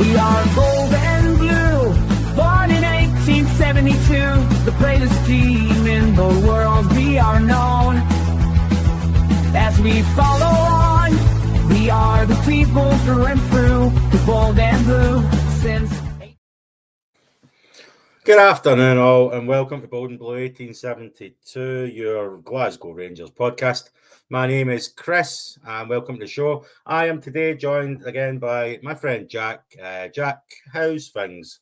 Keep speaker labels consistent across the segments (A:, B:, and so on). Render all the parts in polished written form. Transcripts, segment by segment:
A: We are gold and blue, born in 1872, the greatest team in the world. We are known as we follow on. We are the people through and through, the gold and blue since.
B: Good afternoon, all, and welcome to Bold and Blue 1872, your Glasgow Rangers podcast. My name is Chris, and welcome to the show. I am today joined again by my friend Jack. Jack, how's things?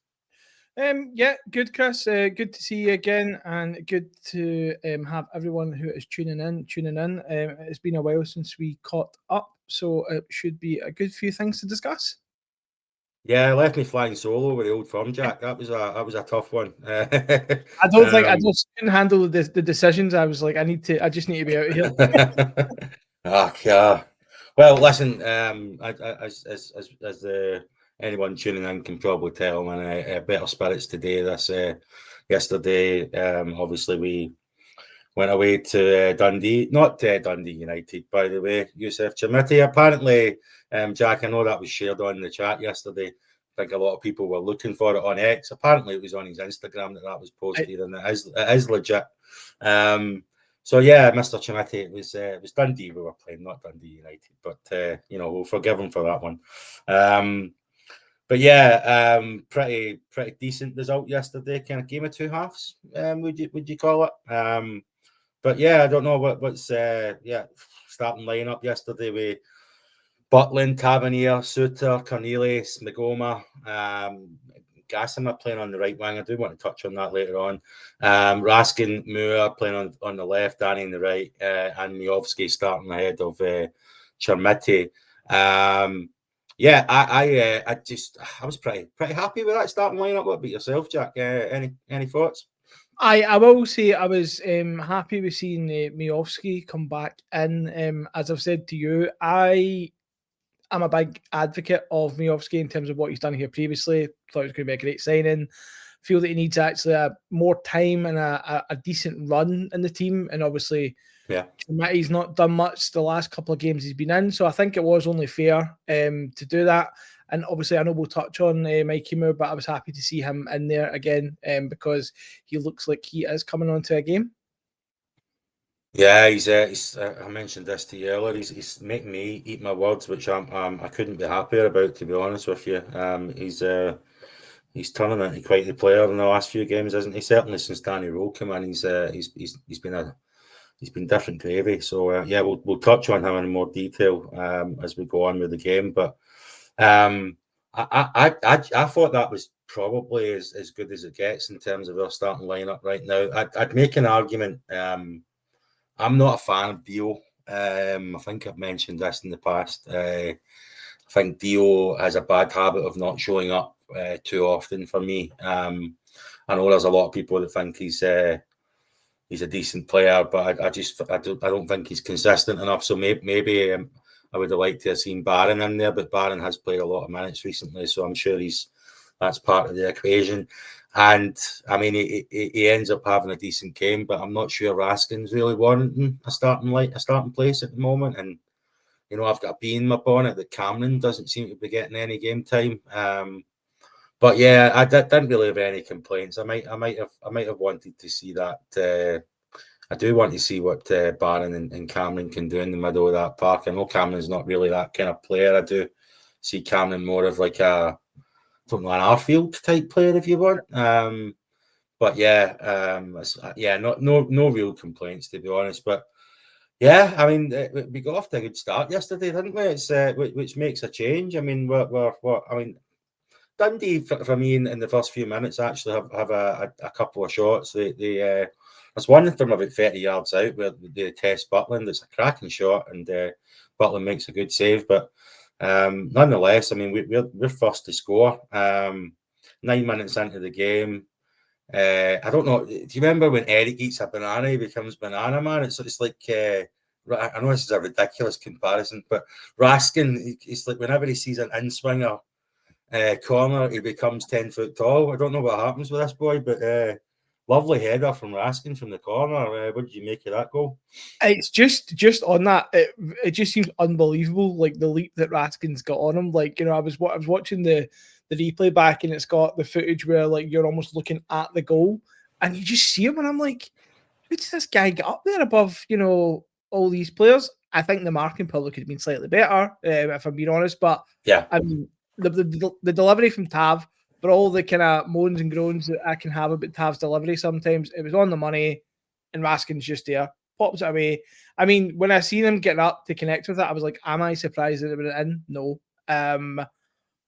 C: Yeah, good, Chris. Good to see you again, and good to have everyone who is tuning in. It's been a while since we caught up, so it should be a good few things to discuss.
B: Yeah, left me flying solo with the old firm, Jack. That was a tough one.
C: I don't think I just couldn't handle the decisions. I was like, I just need to be out of here.
B: Yeah. Well, listen. As anyone tuning in can probably tell, I'm in better spirits today. Yesterday, obviously we went away to Dundee, not Dundee United, by the way. Yusuf Chamiti. Apparently, Jack, I know that was shared on the chat yesterday. I think a lot of people were looking for it on X. Apparently, it was on his Instagram that was posted, and it is legit. So yeah, Mr. Chamiti, it was Dundee we were playing, not Dundee United, but we'll forgive him for that one. But yeah, pretty decent result yesterday. Kind of game of two halves, would you call it? But yeah, I don't know what's starting lineup yesterday with Butland, Tavernier, Suter, Cornelius, Magoma, Gassimma playing on the right wing. I do want to touch on that later on. Raskin, Moore playing on the left, Danny on the right, and Miovski starting ahead of Chermiti. Yeah, I was pretty happy with that starting lineup. What about yourself, Jack? Any thoughts?
C: I will say I was happy with seeing Miovski come back in. As I've said to you, I am a big advocate of Miovski in terms of what he's done here previously. Thought it was going to be a great signing. Feel that he needs actually more time and a decent run in the team. And obviously, he's not done much the last couple of games he's been in. So I think it was only fair to do that. And obviously, I know we'll touch on Mikey Mo, but I was happy to see him in there again because he looks like he is coming onto a game.
B: Yeah, he's I mentioned this to you earlier. He's making me eat my words, which I couldn't be happier about, to be honest with you. He's turning into quite the player in the last few games, isn't he? Certainly since Danny Rohl came in, he's been different gravy. So yeah, we'll touch on him in more detail as we go on with the game, but. I thought that was probably as good as it gets in terms of our starting lineup right now. I'd make an argument. I'm not a fan of Dio. I think I've mentioned this in the past. I think Dio has a bad habit of not showing up too often for me. I know there's a lot of people that think he's a decent player, but I don't think he's consistent enough. So maybe I would have liked to have seen Barron in there, but Barron has played a lot of minutes recently, so I'm sure that's part of the equation. And I mean, he ends up having a decent game, but I'm not sure Raskin's really warranting a starting place at the moment. And I've got a bee in my bonnet that Cameron doesn't seem to be getting any game time. But yeah, I didn't really have any complaints. I might have wanted to see that. I do want to see what Barron and Cameron can do in the middle of that park. I know Cameron's not really that kind of player. I do see Cameron more of like an Arfield type player, if you want. But yeah, no real complaints, to be honest. But yeah, I mean, we got off to a good start yesterday, didn't we? It's which makes a change. I mean, Dundee for me in the first few minutes actually have a couple of shots. There's one of them about 30 yards out where they test Butland. It's a cracking shot, and Butland makes a good save. But nonetheless, I mean, we're first to score. 9 minutes into the game, I don't know. Do you remember when Eric eats a banana, he becomes Banana Man? It's like I know this is a ridiculous comparison, but Raskin, it's like whenever he sees an in-swinger corner, he becomes 10 foot tall. I don't know what happens with this boy, but lovely header from Raskin from the corner. What did you make of that goal?
C: It's just on that. It just seems unbelievable, like the leap that Raskin's got on him. Like, I was watching the replay back, and it's got the footage where like you're almost looking at the goal, and you just see him, and I'm like, how does this guy get up there above all these players? I think the marking probably could have been slightly better, if I'm being honest. But
B: yeah,
C: I mean the delivery from Tav, for all the kind of moans and groans that I can have about Tav's delivery, sometimes it was on the money, and Raskin's just there, pops it away. I mean, when I seen him getting up to connect with it, I was like, am I surprised that it went in? No.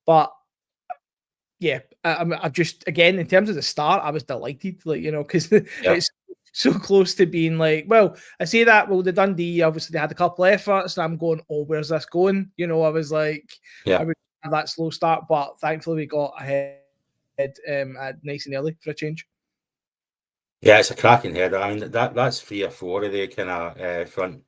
C: But yeah, I've just, again, in terms of the start, I was delighted, like, because it's so close to being like, well, I say that, well, the Dundee, obviously, they had a couple of efforts, and I'm going, oh, where's this going? I was like, I would have that slow start, but thankfully we got ahead nice and early for a change.
B: Yeah, it's a cracking header. I mean, that's 3 or 4 of the kind of front,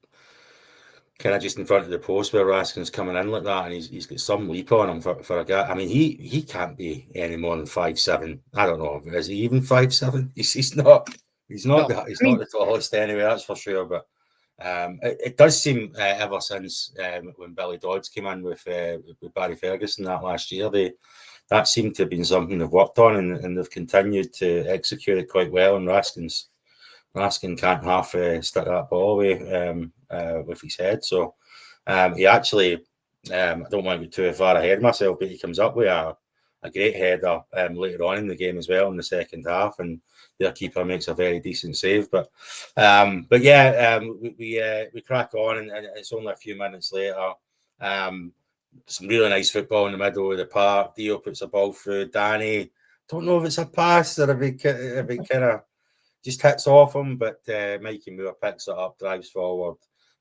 B: kind of just in front of the post where Raskin's coming in like that, and he's got some leap on him for a guy. I mean, he can't be any more than 5'7". I don't know, is he even 5'7"? He's not. He's not the tallest anyway, that's for sure. But it does seem ever since when Billy Dodds came in with Barry Ferguson that last year, that seemed to have been something they've worked on, and they've continued to execute it quite well. And Raskin can't half stick that ball away with his head. So he actually, I don't want to get too far ahead of myself, but he comes up with a great header later on in the game as well in the second half, and their keeper makes a very decent save. But yeah, we crack on, and it's only a few minutes later. Some really nice football in the middle of the park. Dio puts a ball through. Danny, don't know if it's a pass or if it kind of just hits off him, but Mikey Mo picks it up, drives forward,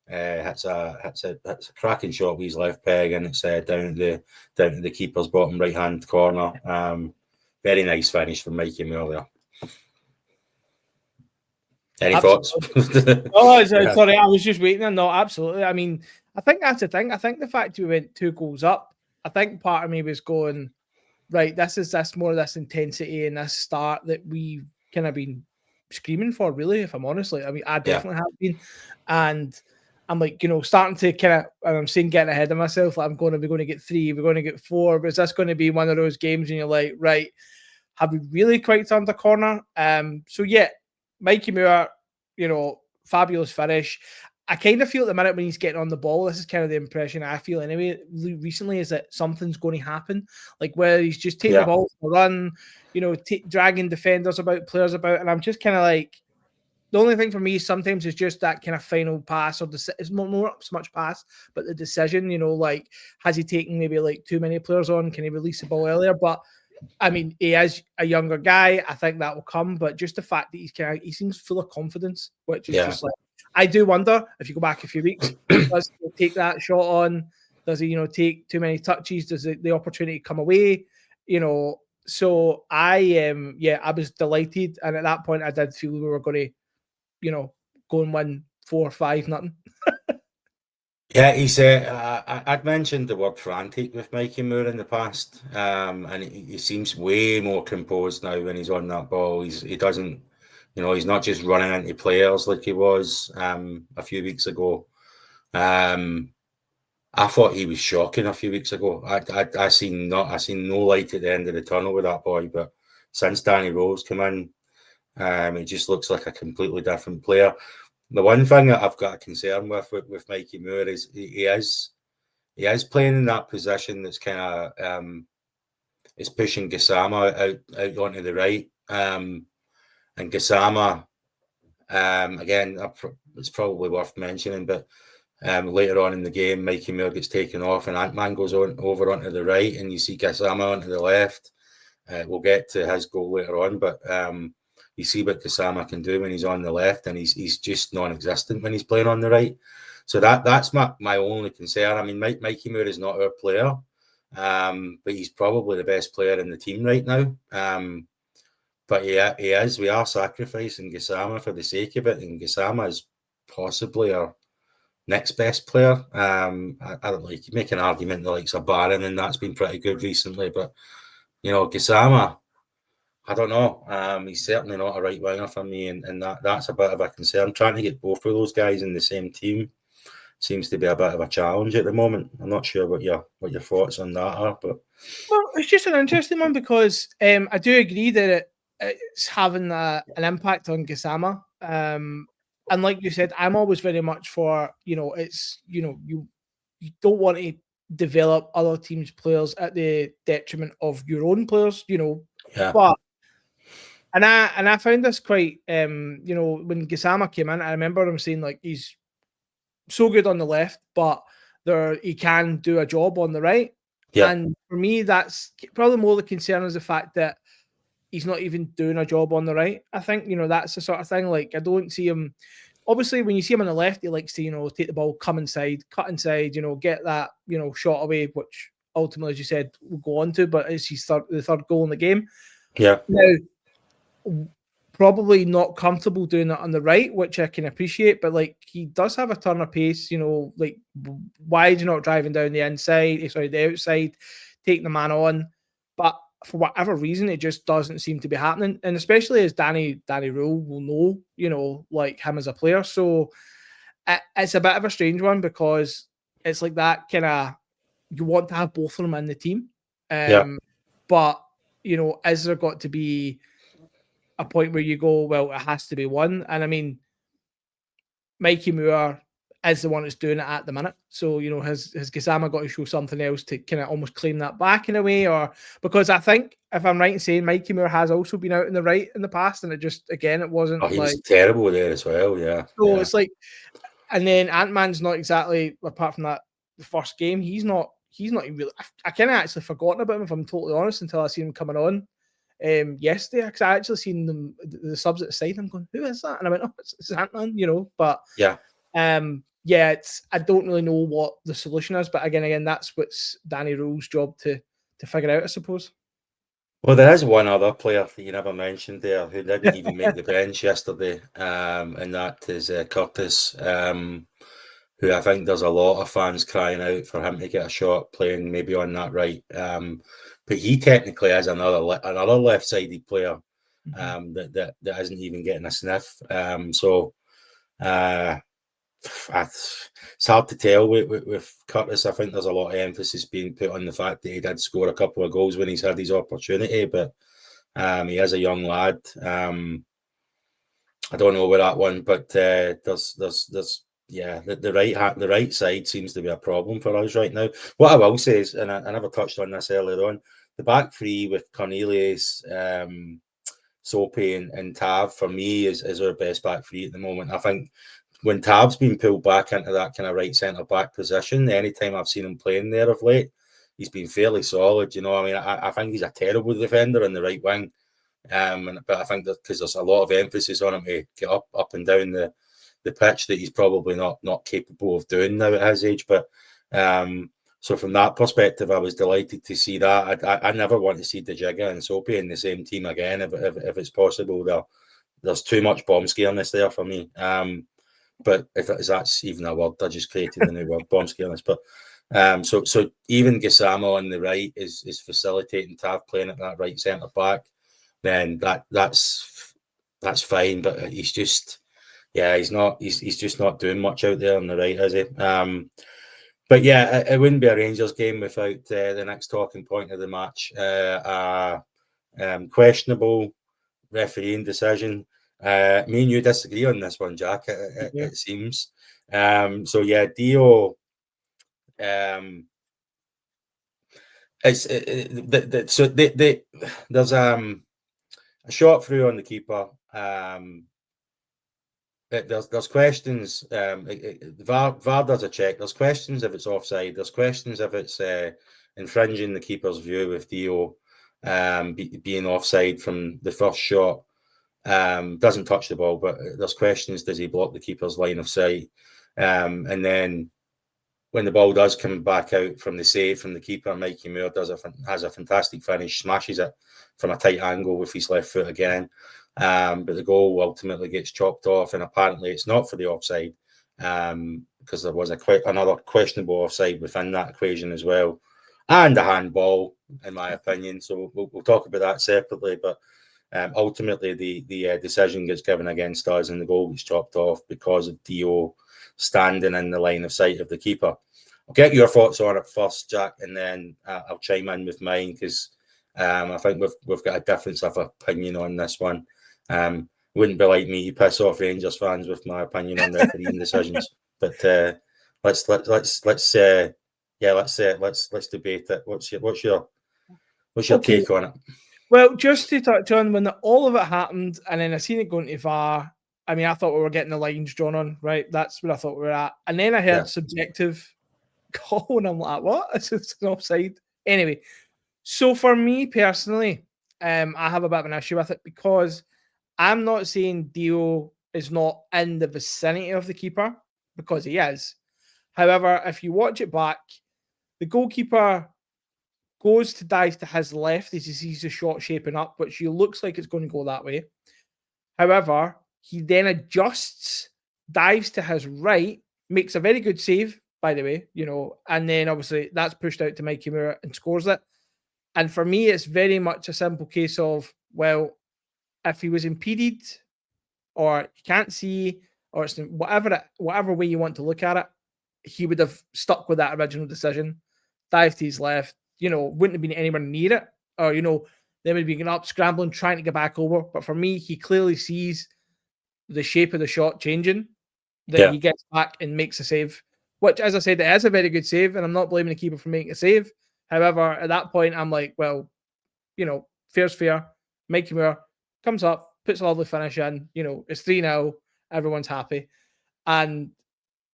B: hits a cracking shot with his left peg, and it's down to the keeper's bottom right hand corner. Very nice finish from Mikey Mo there. Any thoughts?
C: Oh, sorry, I was just waiting. No, absolutely. I mean, I think that's the thing. I think the fact we went 2 goals up, I think part of me was going, right, this is more of this intensity and this start that we've kind of been screaming for, really, if I'm honest. Like, I mean, I definitely have been. And I'm like, starting to kind of, and I'm saying getting ahead of myself. Like, are we going to get 3? We're going to get 4. But is this going to be one of those games and you're like, right, have we really quite turned the corner? So yeah, Mikey Moore, fabulous finish. I kind of feel at the minute when he's getting on the ball, this is kind of the impression I feel anyway recently, is that something's going to happen. Like where he's just taking the ball for a run, dragging defenders about, players about. And I'm just kind of like, the only thing for me sometimes is just that kind of final pass, or it's not so much pass, but the decision, like, has he taken maybe like too many players on? Can he release the ball earlier? But I mean, he is a younger guy. I think that will come, but just the fact that he seems full of confidence, which is just like, I do wonder if you go back a few weeks, does he take that shot on? Does he, take too many touches? Does the opportunity come away? So I was delighted, and at that point, I did feel we were going to, go and win 4-5-0.
B: Yeah, he's. I'd mentioned the word frantic with Mikey Moore in the past, and he seems way more composed now when he's on that ball. He doesn't, he's not just running into players like he was a few weeks ago. I thought he was shocking a few weeks ago. I seen no light at the end of the tunnel with that boy, but since Danny Rohl's come in, he just looks like a completely different player. The one thing that I've got a concern with Mikey Moore is he is playing in that position that's kind of is pushing Gassimma out onto the right, and Gassimma again, it's probably worth mentioning, but later on in the game, Mikey Moore gets taken off and Ant-Man goes over onto the right, and you see Gassimma onto the left. We'll get to his goal later on, but you see what Gassimma can do when he's on the left, and he's just non-existent when he's playing on the right. So that's my only concern. I mean, Mikey Moore is not our player, but he's probably the best player in the team right now. But yeah, he is. We are sacrificing Gassimma for the sake of it, and Gassimma is possibly our next best player. I don't know. You can make an argument the likes of Barron, and that's been pretty good recently. But Gassimma, I don't know. He's certainly not a right winger for me, and that's a bit of a concern. Trying to get both of those guys in the same team seems to be a bit of a challenge at the moment. I'm not sure what your thoughts on that are, but
C: well, it's just an interesting one because I do agree that it's having an impact on Gassimma. And like you said, I'm always very much for it's you don't want to develop other teams' players at the detriment of your own players,
B: yeah,
C: But I found this quite when Gassimma came in, I remember him saying like he's so good on the left, but he can do a job on the right.
B: yeah,
C: And for me, that's probably more the concern is the fact that he's not even doing a job on the right. I think, that's the sort of thing. Like, I don't see him. Obviously, when you see him on the left, he likes to, take the ball, come inside, cut inside, get that, shot away, which ultimately, as you said, we'll go on to, but it's the third goal in the game.
B: yeah.
C: Now, probably not comfortable doing that on the right, which I can appreciate, but like he does have a turn of pace, like why are you not driving down the the outside, taking the man on? But for whatever reason, it just doesn't seem to be happening. And especially as Danny Rohl will know, like him as a player. So it's a bit of a strange one because it's like that kind of you want to have both of them in the team. But is there got to be a point where you go, well, it has to be one? And I mean, Mikey Mo is the one that's doing it at the minute. So, has Gassimma got to show something else to kind of almost claim that back in a way? Or because I think, if I'm right in saying, Mikey Mo has also been out in the right in the past, and it just, again, it wasn't
B: He was terrible there as well, yeah.
C: So it's like, and then Ant-Man's not exactly, apart from that, the first game, he's not even really, I kind of actually forgotten about him, if I'm totally honest, until I seen him coming on yesterday, because I actually seen them the subs at the side. I'm going, who is that? And I went, oh, it's Ant-Man, But it's I don't really know what the solution is, but again, that's what's Danny Rohl's job to figure out, I suppose.
B: Well, there is one other player that you never mentioned there who didn't even make the bench yesterday, and that is Curtis, who I think there's a lot of fans crying out for him to get a shot playing maybe on that right. But he technically is another left-sided player that isn't even getting a sniff. It's hard to tell with Curtis. I think there's a lot of emphasis being put on the fact that he did score a couple of goals when he's had his opportunity, but he is a young lad. I don't know where that one, but there's the right side seems to be a problem for us right now. What I will say is, and I never touched on this earlier on, the back three with Cornelius, Soapy and Tav for me is our best back three at the moment. I think when Tav's been pulled back into that kind of right centre back position, anytime I've seen him playing there of late, he's been fairly solid. I think he's a terrible defender in the right wing, but I think that because there's a lot of emphasis on him to get up and down the pitch that he's probably not capable of doing now at his age. But so from that perspective, I was delighted to see that. I never want to see De Giga and Soapy in the same team again if it's possible. There's too much bomb scareness there for me. But if that's even a word, I just created a new word, bomb scareness. But so even Gassimma on the right is facilitating Tav playing at that right centre back, then that's fine. But he's just he's just not doing much out there on the right, is he? But yeah, it wouldn't be a Rangers game without the next talking point of the match. Questionable refereeing decision. Me and you disagree on this one, Jack. It seems. So yeah, Dio. There's a shot through on the keeper. There's questions. VAR does a check. There's questions if it's offside. There's questions if it's infringing the keeper's view with Dio being offside from the first shot. Doesn't touch the ball, but there's questions: does he block the keeper's line of sight? And then when the ball does come back out from the save from the keeper, Mikey Mo has a fantastic finish, smashes it from a tight angle with his left foot again. But the goal ultimately gets chopped off, and apparently it's not for the offside because there was another questionable offside within that equation as well, and a handball, in my opinion. So we'll talk about that separately. But Ultimately, the decision gets given against us and the goal gets chopped off because of Dio standing in the line of sight of the keeper. I'll get your thoughts on it first, Jack, and then I'll chime in with mine because I think we've got a difference of opinion on this one. Wouldn't be like me to piss off Rangers fans with my opinion on refereeing decisions, but let's debate it. What's your take on it?
C: Well, just to touch on when all of it happened, and then I seen it going to VAR. I mean, I thought we were getting the lines drawn on, right? That's where I thought we were at. And then I heard subjective call, and I'm like, what? It's an offside. Anyway, so for me personally, I have a bit of an issue with it because I'm not saying Dio is not in the vicinity of the keeper, because he is. However, if you watch it back, the goalkeeper goes to dive to his left as he sees the shot shaping up, which looks like it's going to go that way. However, he then adjusts, dives to his right, makes a very good save, by the way, and then obviously that's pushed out to Mikey Mo and scores it. And for me, it's very much a simple case of, well, if he was impeded or you can't see, or it's whatever way you want to look at it, he would have stuck with that original decision, dived to his left, wouldn't have been anywhere near it, or, they would be getting up, scrambling, trying to get back over. But for me, he clearly sees the shape of the shot changing, that he gets back and makes a save, which, as I said, it is a very good save, and I'm not blaming the keeper for making a save. However, at that point, I'm like, well, fair's fair. Mikey Mo comes up, puts a lovely finish in, it's 3-0, everyone's happy. And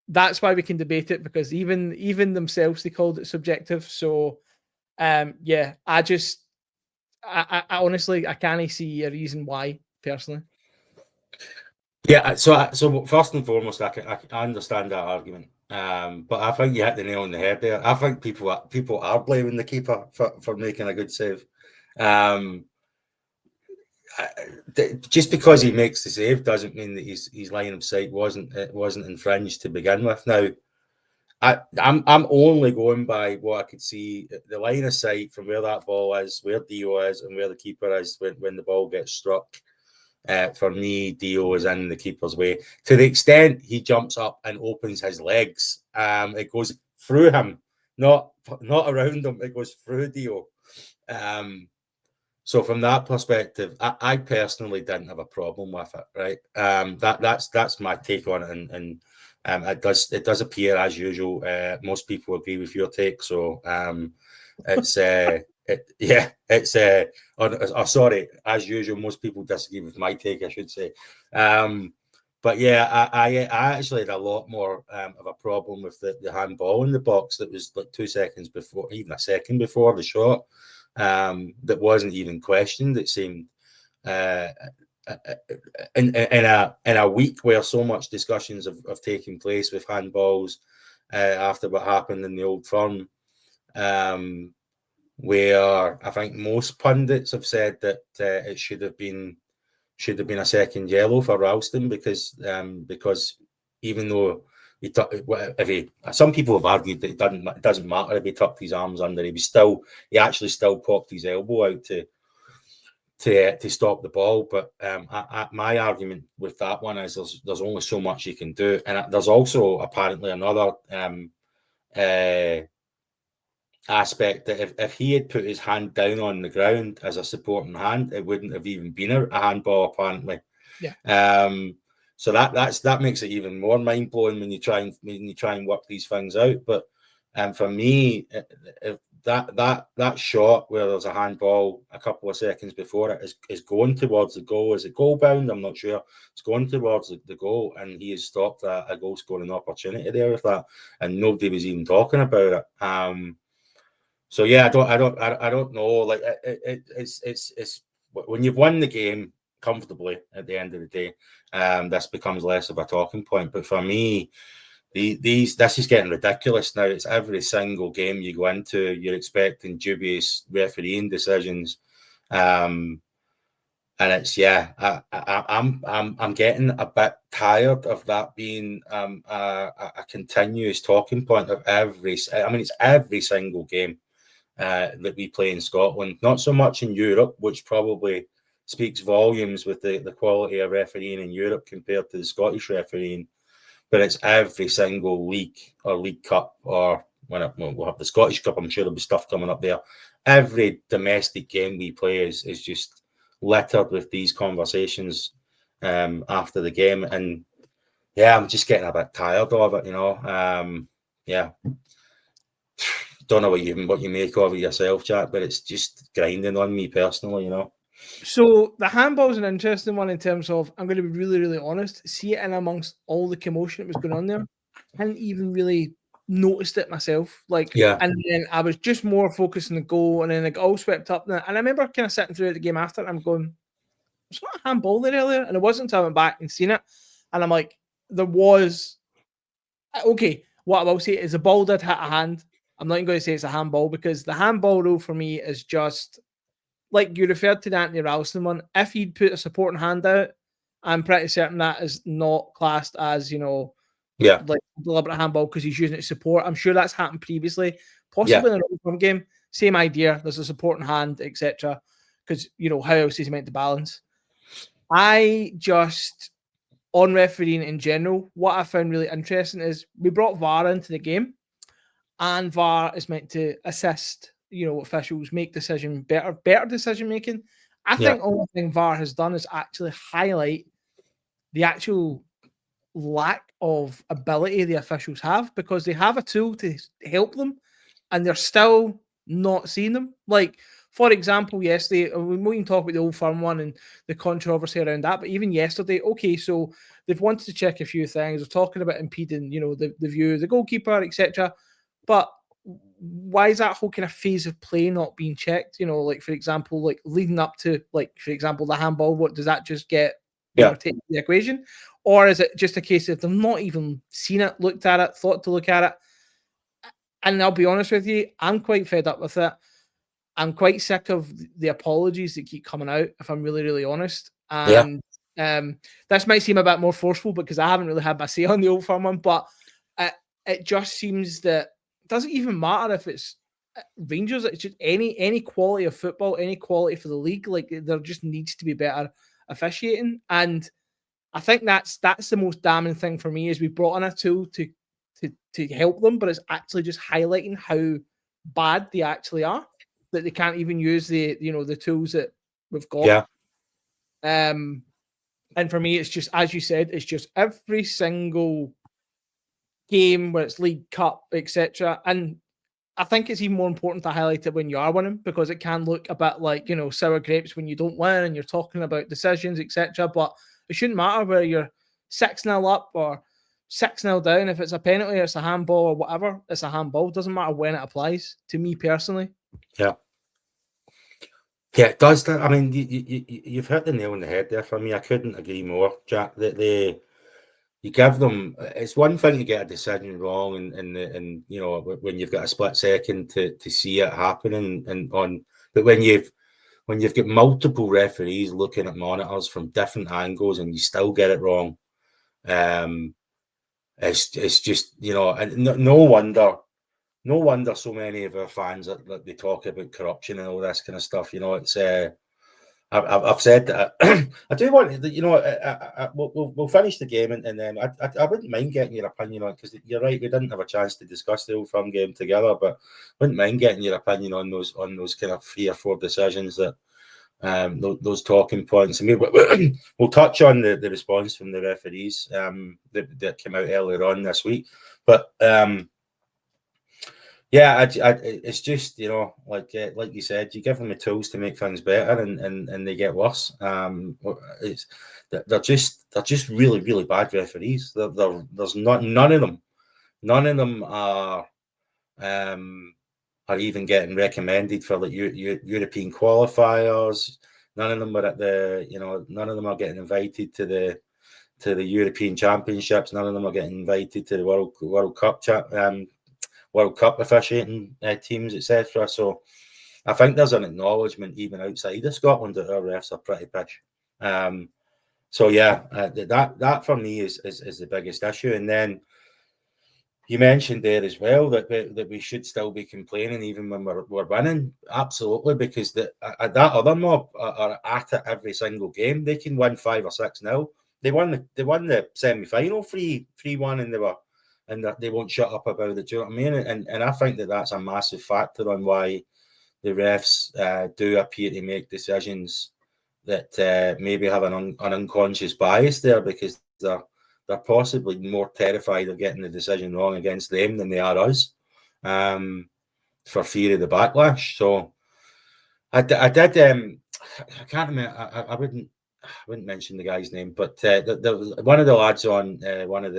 C: that's why we can debate it, because even themselves, they called it subjective. So, I honestly, I can't see a reason why, personally.
B: Yeah, so first and foremost, I understand that argument, but I think you hit the nail on the head there. I think people are blaming the keeper for making a good save. Just because he makes the save doesn't mean that his line of sight wasn't infringed to begin with. Now, I'm only going by what I could see. The line of sight from where that ball is, where Dio is, and where the keeper is when the ball gets struck. For me, Dio is in the keeper's way. To the extent he jumps up and opens his legs, it goes through him, not around him. It goes through Dio. So from that perspective, I personally didn't have a problem with it. Right, that's my take on it, and it does appear, as usual, most people agree with your take. So it's sorry, as usual, most people disagree with my take, I should say. But yeah, I actually had a lot more of a problem with the handball in the box that was like 2 seconds before, even a second before the shot, that wasn't even questioned. It seemed in a week where so much discussions have taken place with handballs after what happened in the Old Firm, where I think most pundits have said that it should have been a second yellow for Ralston, because even though some people have argued that it doesn't matter if he tucked his arms under, he actually still popped his elbow out to stop the ball. But my argument with that one is there's only so much you can do, and there's also apparently another aspect that if he had put his hand down on the ground as a supporting hand, it wouldn't have even been a handball, apparently.
C: Yeah.
B: So that makes it even more mind blowing when you try and work these things out. But for me, if that shot where there's a handball a couple of seconds before it is going towards the goal. Is it goal bound? I'm not sure. It's going towards the goal, and he has stopped a goal scoring opportunity there with that, and nobody was even talking about it. So yeah, I don't know. Like it's when you've won the game comfortably at the end of the day, this becomes less of a talking point. But for me, this is getting ridiculous now. It's every single game you go into, you're expecting dubious refereeing decisions, and it's I'm getting a bit tired of that being a continuous talking point of it's every single game that we play in Scotland. Not so much in Europe, which probably speaks volumes with the quality of refereeing in Europe compared to the Scottish refereeing. But it's every single league or League Cup, or we'll have the Scottish Cup. I'm sure there'll be stuff coming up there. Every domestic game we play is just littered with these conversations after the game, and yeah, I'm just getting a bit tired of it, yeah. Don't know what you make of it yourself, Jack, but it's just grinding on me personally,
C: So the handball is an interesting one in terms of, I'm going to be really, really honest, see it in amongst all the commotion that was going on there. I hadn't even really noticed it myself.
B: Yeah.
C: And then I was just more focused on the goal, and then it got all swept up. And I remember kind of sitting through the game after, and I'm going, there's not a handball there earlier. And it wasn't until I went back and seen it. And I'm like, there was, okay, what I will say is the ball did hit a hand. I'm not even going to say it's a handball, because the handball rule for me is just, like you referred to the Anthony Ralston one, if he'd put a supporting hand out, I'm pretty certain that is not classed as, like deliberate handball because he's using it to support. I'm sure that's happened previously, possibly in an open game. Same idea. There's a supporting hand, etc. Because, how else is he meant to balance? I just, on refereeing in general, what I found really interesting is we brought VAR into the game, and VAR is meant to assist officials make better decision making. I think the only thing VAR has done is actually highlight the actual lack of ability the officials have, because they have a tool to help them and they're still not seeing them. Like, for example, yesterday, we won't even talk about the Old Firm one and the controversy around that, but even yesterday, okay, so they've wanted to check a few things. They're talking about impeding, the view of the goalkeeper, etc. But why is that whole kind of phase of play not being checked? Like, for example, like leading up to, like, for example, the handball, what does that just get taken the equation? Or is it just a case of they've not even seen it, looked at it, thought to look at it? And I'll be honest with you, I'm quite fed up with it. I'm quite sick of the apologies that keep coming out, if I'm really, really honest. And this might seem a bit more forceful because I haven't really had my say on the Old Firm one, but it just seems that it doesn't even matter if it's Rangers, it's just any quality of football, any quality for the league. Like, there just needs to be better officiating. And I think that's the most damning thing for me, is we brought in a tool to help them, but it's actually just highlighting how bad they actually are, that they can't even use the tools that we've got. And for me, it's just, as you said, it's just every single game where it's League Cup, etc. And I think it's even more important to highlight it when you are winning, because it can look a bit like, sour grapes when you don't win and you're talking about decisions, etc. But it shouldn't matter whether you're 6-0 up or 6-0 down. If it's a penalty, it's a handball or whatever, it's a handball. It doesn't matter when it applies, to me personally.
B: Yeah, it does. I mean, you've hit the nail on the head there for me. I couldn't agree more, Jack. That you give them. It's one thing to get a decision wrong, and when you've got a split second to see it happening, but when you've got multiple referees looking at monitors from different angles and you still get it wrong, it's just and no wonder so many of our fans that they talk about corruption and all this kind of stuff. It's I've said that. I do want we'll finish the game and then I wouldn't mind getting your opinion on it, because you're right, we didn't have a chance to discuss the Old Firm game together, but wouldn't mind getting your opinion on those kind of 3 or 4 decisions, that those talking points. I mean, we'll touch on the response from the referees that came out earlier on this week, but yeah, it's just like you said, you give them the tools to make things better, and they get worse. They're just really, really bad referees. There's none of them are even getting recommended for the European qualifiers. None of them are at the none of them are getting invited to the European Championships. None of them are getting invited to the World Cup World Cup officiating teams, etc. So I think there's an acknowledgement even outside of Scotland that our refs are pretty pish. So yeah, that for me is the biggest issue. And then You mentioned there as well that we should still be complaining even when we're winning. Absolutely, because that other mob are at it every single game. They can win 5 or 6-0. They won the semi-final 3-1, and they won't shut up about it. Do you know what I mean? And I think that's a massive factor on why the refs do appear to make decisions that maybe have an unconscious bias there, because they're possibly more terrified of getting the decision wrong against them than they are us, for fear of the backlash. So I did. I can't remember. I wouldn't mention the guy's name, but one of the lads on one of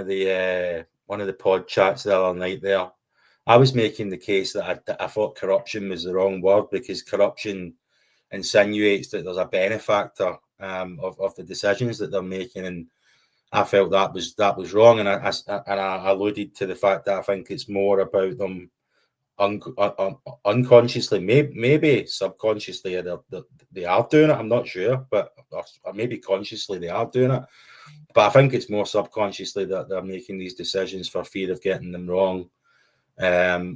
B: the pod chats the other night there, I was making the case that I thought corruption was the wrong word, because corruption insinuates that there's a benefactor of the decisions that they're making, and I felt that was wrong, and I alluded to the fact that I think it's more about them unconsciously, maybe subconsciously they are doing it. I'm not sure, but or maybe consciously they are doing it. But I think it's more subconsciously that they're making these decisions for fear of getting them wrong,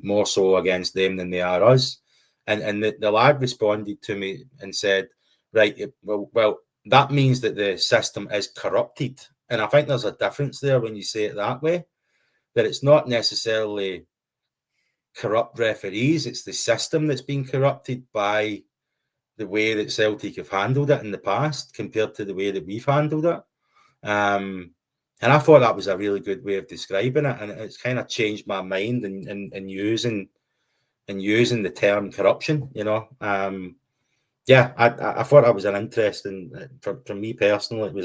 B: more so against them than they are us. And the lad responded to me and said, right, well, that means that the system is corrupted. And I think there's a difference there when you say it that way, that it's not necessarily corrupt referees, it's the system that's been corrupted by the way that Celtic have handled it in the past compared to the way that we've handled it. And I thought that was a really good way of describing it, and it's kind of changed my mind in using the term corruption. Yeah, I thought that was an interesting, for me personally, it was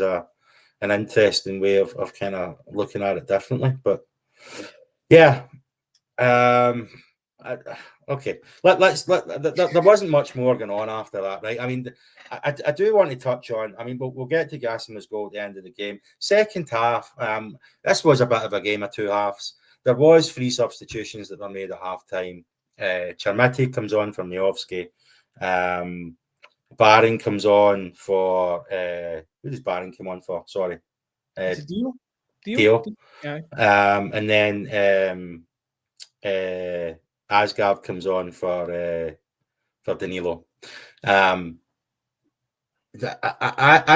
B: an interesting way of kind of looking at it differently. But yeah, okay. There wasn't much more going on after that, right? I mean, I do want to touch on. I mean, we'll get to Gassimma's goal at the end of the game. Second half, this was a bit of a game of two halves. There was 3 substitutions that were made at half time. Chermiti comes on for Miovski. Barron comes on for who does Barron come on for? Sorry, Dio.
C: Yeah.
B: And then Asgard comes on for Danilo. I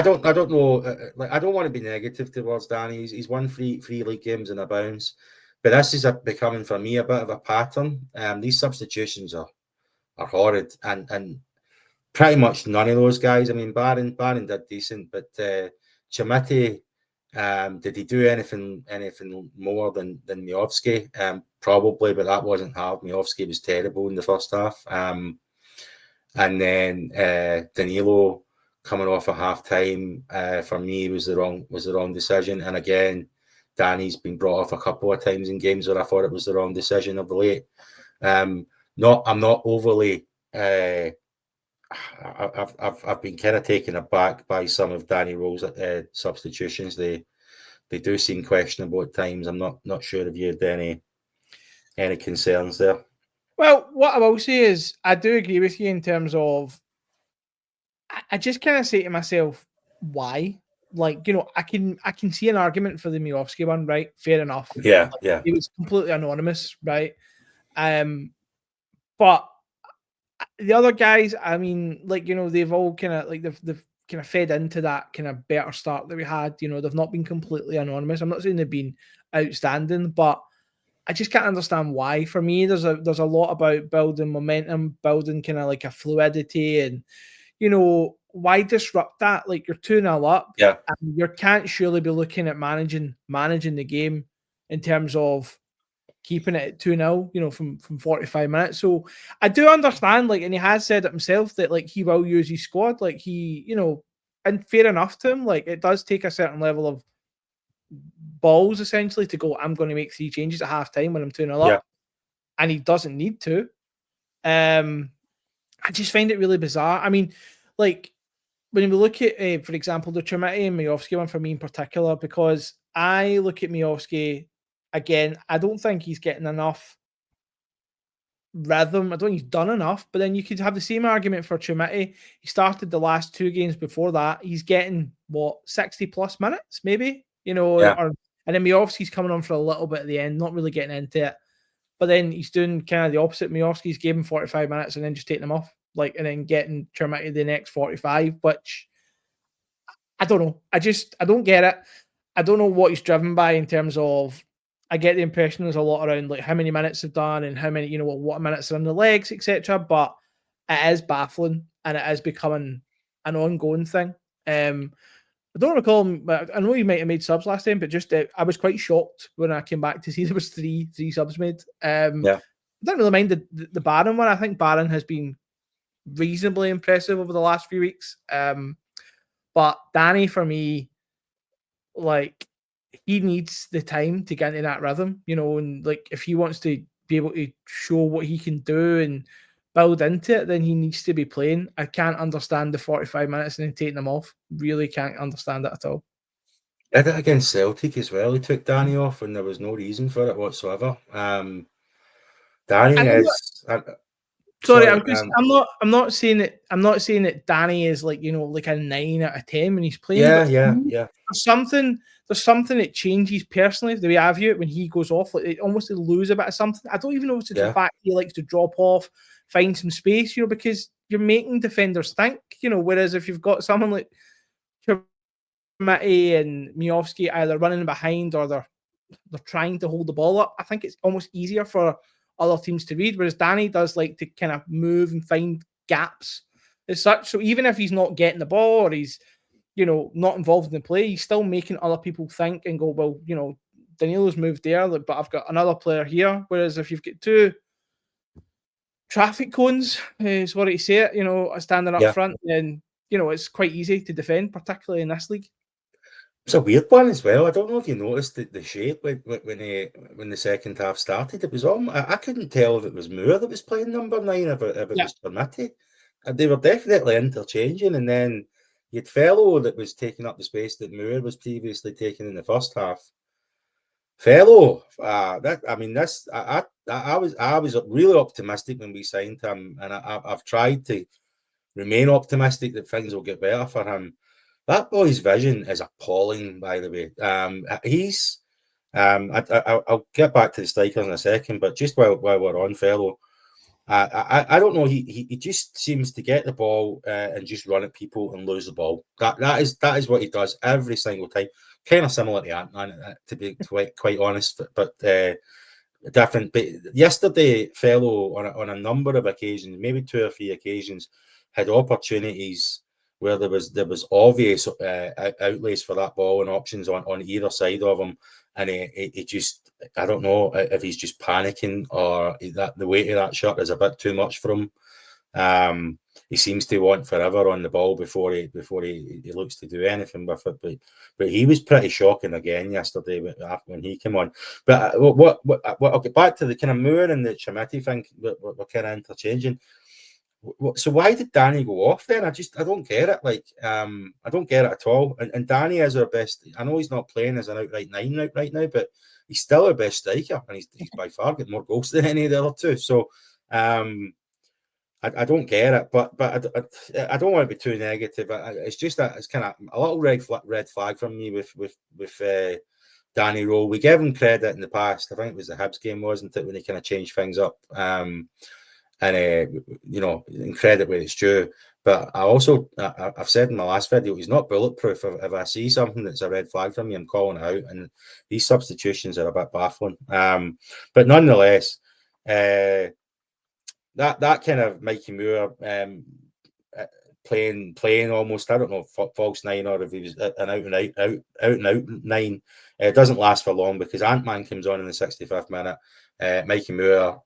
B: don't know. I don't want to be negative towards Danny. He's won three league games in a bounce, but this is becoming for me a bit of a pattern. These substitutions are horrid, and pretty much none of those guys. I mean, Barron did decent, but Chermiti, did he do anything more than Miovski? Probably, but that wasn't hard. Miovski was terrible in the first half. And then Danilo coming off at half time, for me was the wrong decision. And again, Danny's been brought off a couple of times in games where I thought it was the wrong decision of the late. I'm not overly. I've been kind of taken aback by some of Danny Rohl's substitutions. They do seem questionable at times. I'm not sure if you had any concerns there.
C: Well, what I will say is I do agree with you in terms of I just kind of say to myself, why? Like, I can see an argument for the Miovski one, right? Fair enough.
B: Yeah,
C: like,
B: yeah.
C: It was completely anonymous, right? But the other guys, I mean, they've all kind of they've kind of fed into that kind of better start that we had. They've not been completely anonymous. I'm not saying they've been outstanding, but I just can't understand why. For me, there's a lot about building momentum, building kind of like a fluidity, and why disrupt that? Like, you're 2-0 up,
B: yeah,
C: and you can't surely be looking at managing the game in terms of keeping it at 2-0, from 45 minutes. So I do understand, and he has said it himself that he will use his squad, and fair enough to him. It does take a certain level of balls essentially to go, I'm going to make 3 changes at half time when I'm 2-0 up, and he doesn't need to. I just find it really bizarre. I mean, when we look at, for example, the Chermiti and Miovski one for me in particular, because I look at Miovski, again, I don't think he's getting enough rhythm. I don't think he's done enough, but then you could have the same argument for Chermiti. He started the last 2 games before that. He's getting, 60 plus minutes, maybe, or And then Miovski's coming on for a little bit at the end, not really getting into it. But then he's doing kind of the opposite. Miovski's gave him 45 minutes and then just taking him off, like, and then getting Chermiti the next 45, which I don't know. I don't get it. I don't know what he's driven by in terms of. I get the impression there's a lot around like how many minutes they've done and how many, you know, what minutes are on the legs, etc. But it is baffling and it is becoming an ongoing thing. I don't recall him. I know he might have made subs last time, but just I was quite shocked when I came back to see there was three subs made.
B: Yeah.
C: I don't really mind the Baron one. I think Baron has been reasonably impressive over the last few weeks. But Danny, for me, like, he needs the time to get into that rhythm, you know, and like if he wants to be able to show what he can do and build into it, then he needs to be playing. I can't understand the 45 minutes and then taking them off. Really can't understand it at all.
B: Did it against Celtic as well. He took Danny off and there was no reason for it whatsoever. Danny is.
C: Sorry, I'm not saying that. I'm not saying that Danny is like, you know, like a 9 out of 10 when he's playing.
B: Yeah.
C: There's something that changes personally the way I view it when he goes off. Like, it almost to lose a bit of something. I don't even know if it's the fact he likes to drop off, find some space, you know, because you're making defenders think, you know. Whereas if you've got someone like Chermiti and Miovski either running behind or they're trying to hold the ball up, I think it's almost easier for other teams to read, whereas Danny does like to kind of move and find gaps as such. So even if he's not getting the ball or he's, you know, not involved in the play, he's still making other people think and go, well, you know, Danilo's moved there, but I've got another player here. Whereas if you've got two traffic cones, is what I say it, you know, standing up front, then, you know, it's quite easy to defend, particularly in this league.
B: It's a weird one as well. I don't know if you noticed the shape when the second half started. It was I couldn't tell if it was Moore that was playing number 9, if it was Chermiti. They were definitely interchanging, and then you had Fellow that was taking up the space that Moore was previously taking in the first half. Fellow, I was really optimistic when we signed him, and I've tried to remain optimistic that things will get better for him. That boy's vision is appalling, by the way. I'll get back to the strikers in a second, but just while we're on Fellow, I don't know. He just seems to get the ball and just run at people and lose the ball. That is what he does every single time. Kind of similar to Ant-Man, to be quite honest, but different. But yesterday, Fellow on a number of occasions, maybe 2 or 3 occasions, had opportunities where there was obvious outlays for that ball and options on either side of him, and he just, I don't know if he's just panicking or that the weight of that shirt is a bit too much for him. He seems to want forever on the ball before he looks to do anything with it. But he was pretty shocking again yesterday when he came on. But I'll get back to the kind of Moore and the Chermiti thing. We're kind of interchanging. So why did Danny go off then? I don't get it. Like, I don't get it at all. And Danny is our best. I know he's not playing as an outright 9 right now, but he's still our best striker, and he's by far got more goals than any of the other two. So, I don't get it. But I don't want to be too negative. It's just that it's kind of a little red flag from me with Danny Rohl. We gave him credit in the past. I think it was the Hibs game, wasn't it, when he kind of changed things up. And you know, incredibly it's true. But I've said in my last video, he's not bulletproof. If I see something that's a red flag for me, I'm calling it out. And these substitutions are a bit baffling. But nonetheless, that kind of Mikey Moore playing almost, I don't know, false 9 or if he was an out and out 9. It doesn't last for long because Ant-Man comes on in the 65th minute. Mikey Moore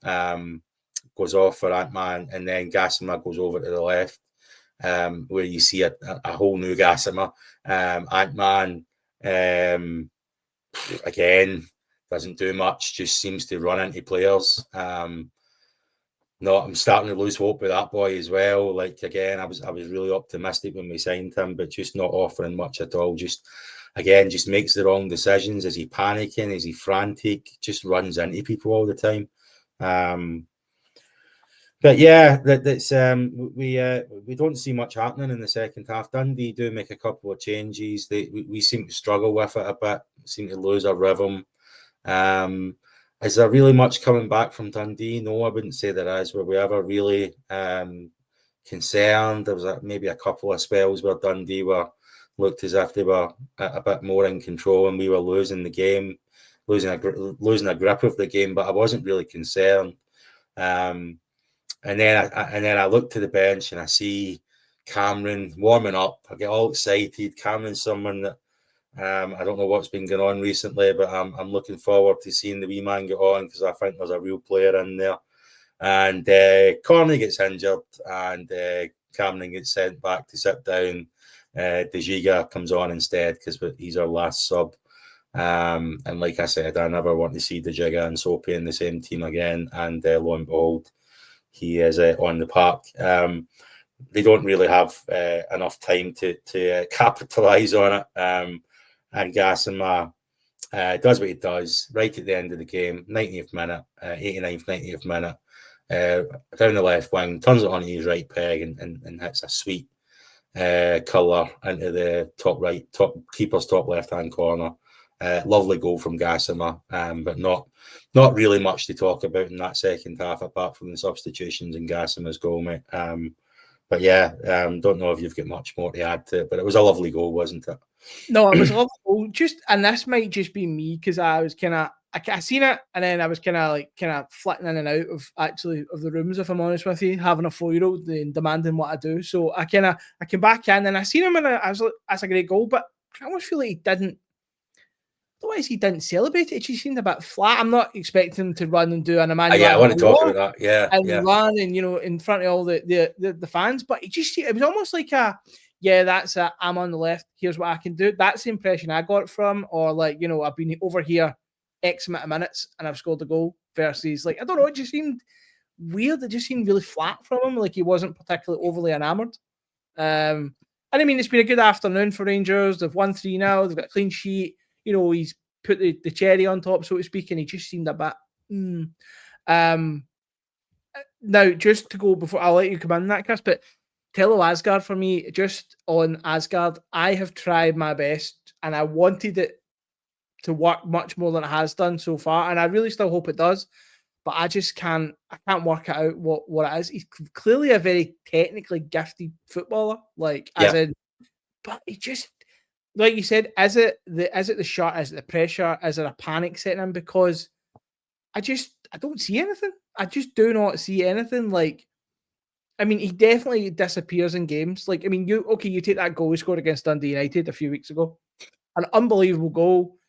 B: goes off for Ant-Man, and then Gassimma goes over to the left, where you see a whole new Gassimma. Ant-Man, again, doesn't do much, just seems to run into players. I'm starting to lose hope with that boy as well. Like, again, I was really optimistic when we signed him, but just not offering much at all. Just makes the wrong decisions. Is he panicking? Is he frantic? Just runs into people all the time. But yeah, that's we don't see much happening in the second half. Dundee do make a couple of changes. We seem to struggle with it a bit. Seem to lose our rhythm. Is there really much coming back from Dundee? No, I wouldn't say there is. Were we ever really concerned? There was maybe a couple of spells where Dundee looked as if they were a bit more in control, and we were losing the game, losing a grip of the game. But I wasn't really concerned. And then I look to the bench and I see Cameron warming up. I get all excited. Cameron's someone that I don't know what's been going on recently, but I'm looking forward to seeing the wee man get on because I think there's a real player in there. And Corney gets injured and Cameron gets sent back to sit down. De Giga comes on instead because he's our last sub. And like I said, I never want to see De Giga and Soapy in the same team again. And lo and behold, he is on the park. They don't really have enough time to capitalise on it. And Gassimma does what he does right at the end of the game, 90th minute, 89th, 90th minute, down the left wing, turns it onto his right peg and hits a sweet colour into the top keeper's top left-hand corner. Lovely goal from Gassimma, but not really much to talk about in that second half apart from the substitutions and Gassimma's goal, mate. But yeah, don't know if you've got much more to add to it, but it was a lovely goal, wasn't it?
C: No, it was a lovely goal. And this might just be me because I was I seen it and then I was kind of flitting in and out of the rooms, if I'm honest with you, having a 4-year-old and demanding what I do. So I came back in and I seen him and I was like, that's a great goal, but I almost feel like he didn't. Otherwise, he didn't celebrate it. It just seemed a bit flat. I'm not expecting him to run and do an Emmanuel.
B: Yeah, I want to talk about that. Yeah,
C: and run and in front of all the fans. But it was almost like I'm on the left. Here's what I can do. That's the impression I got from, or I've been over here X amount of minutes and I've scored a goal. Versus I don't know. It just seemed weird. It just seemed really flat from him. Like he wasn't particularly overly enamoured. And I mean, it's been a good afternoon for Rangers. They've won 3-0. They've got a clean sheet. He's put the cherry on top, so to speak, and he just seemed a bit. Now, just to go before I'll let you come in that, Chris, but Tello Asgard for me, just on Asgard, I have tried my best and I wanted it to work much more than it has done so far, and I really still hope it does, but I just can't work it out what it is. He's clearly a very technically gifted footballer, but he just, like you said, is it the shot? Is it the pressure? Is it a panic setting in? Because I don't see anything. I just do not see anything. I mean, he definitely disappears in games. You take that goal he scored against Dundee United a few weeks ago, an unbelievable goal,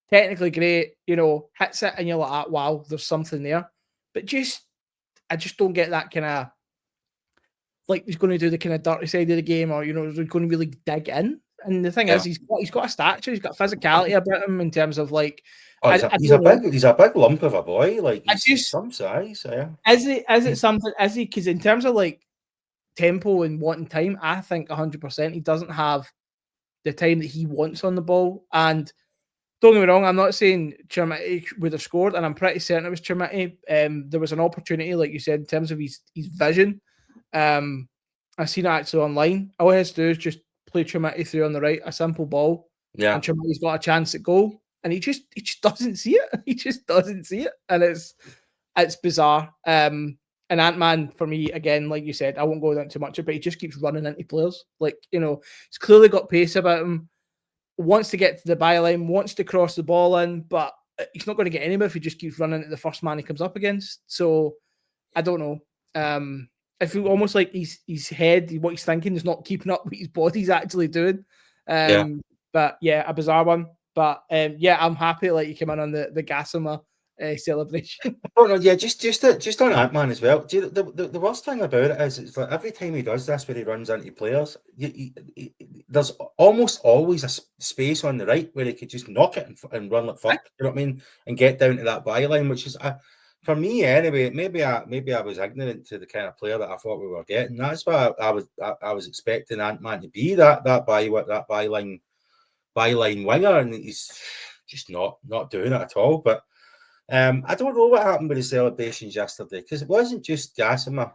C: technically great. Hits it and you're like, wow, there's something there. But I just don't get that kind of he's going to do the kind of dirty side of the game, or he's going to really dig in. And the thing is, he's got a stature, he's got physicality about him in terms of
B: he's a big lump of a boy. He's some size. Yeah.
C: Is it something? Is he? Because in terms of tempo and wanting time, I think 100% he doesn't have the time that he wants on the ball. And don't get me wrong, I'm not saying Chermiti would have scored, and I'm pretty certain it was Chermiti. There was an opportunity, like you said, in terms of his vision. I've seen it actually online. All he has to do is just play Chermiti through on the right, a simple ball.
B: Yeah.
C: And Chermiti's got a chance at goal. And he just doesn't see it. He just doesn't see it. And it's bizarre. And Ant-Man, for me, again, like you said, I won't go into too much, but he just keeps running into players. He's clearly got pace about him, wants to get to the byline, wants to cross the ball in, but he's not going to get anywhere if he just keeps running at the first man he comes up against. So, I don't know. I feel almost like his head, what he's thinking, is not keeping up with his body's actually doing. But yeah, a bizarre one. But I'm happy you came in on the Gassimma celebration.
B: Oh no, yeah, just on Ant-Man as well. Do the worst thing about it is it's every time he does this, where he runs into players, there's almost always a space on the right where he could just knock it and run like fuck. You know what I mean? And get down to that byline, which is for me anyway. Maybe I was ignorant to the kind of player that I thought we were getting. That's why I was expecting Ant-Man to be that byline winger, and he's just not doing it at all. But I don't know what happened with the celebrations yesterday, because it wasn't just Gassimma.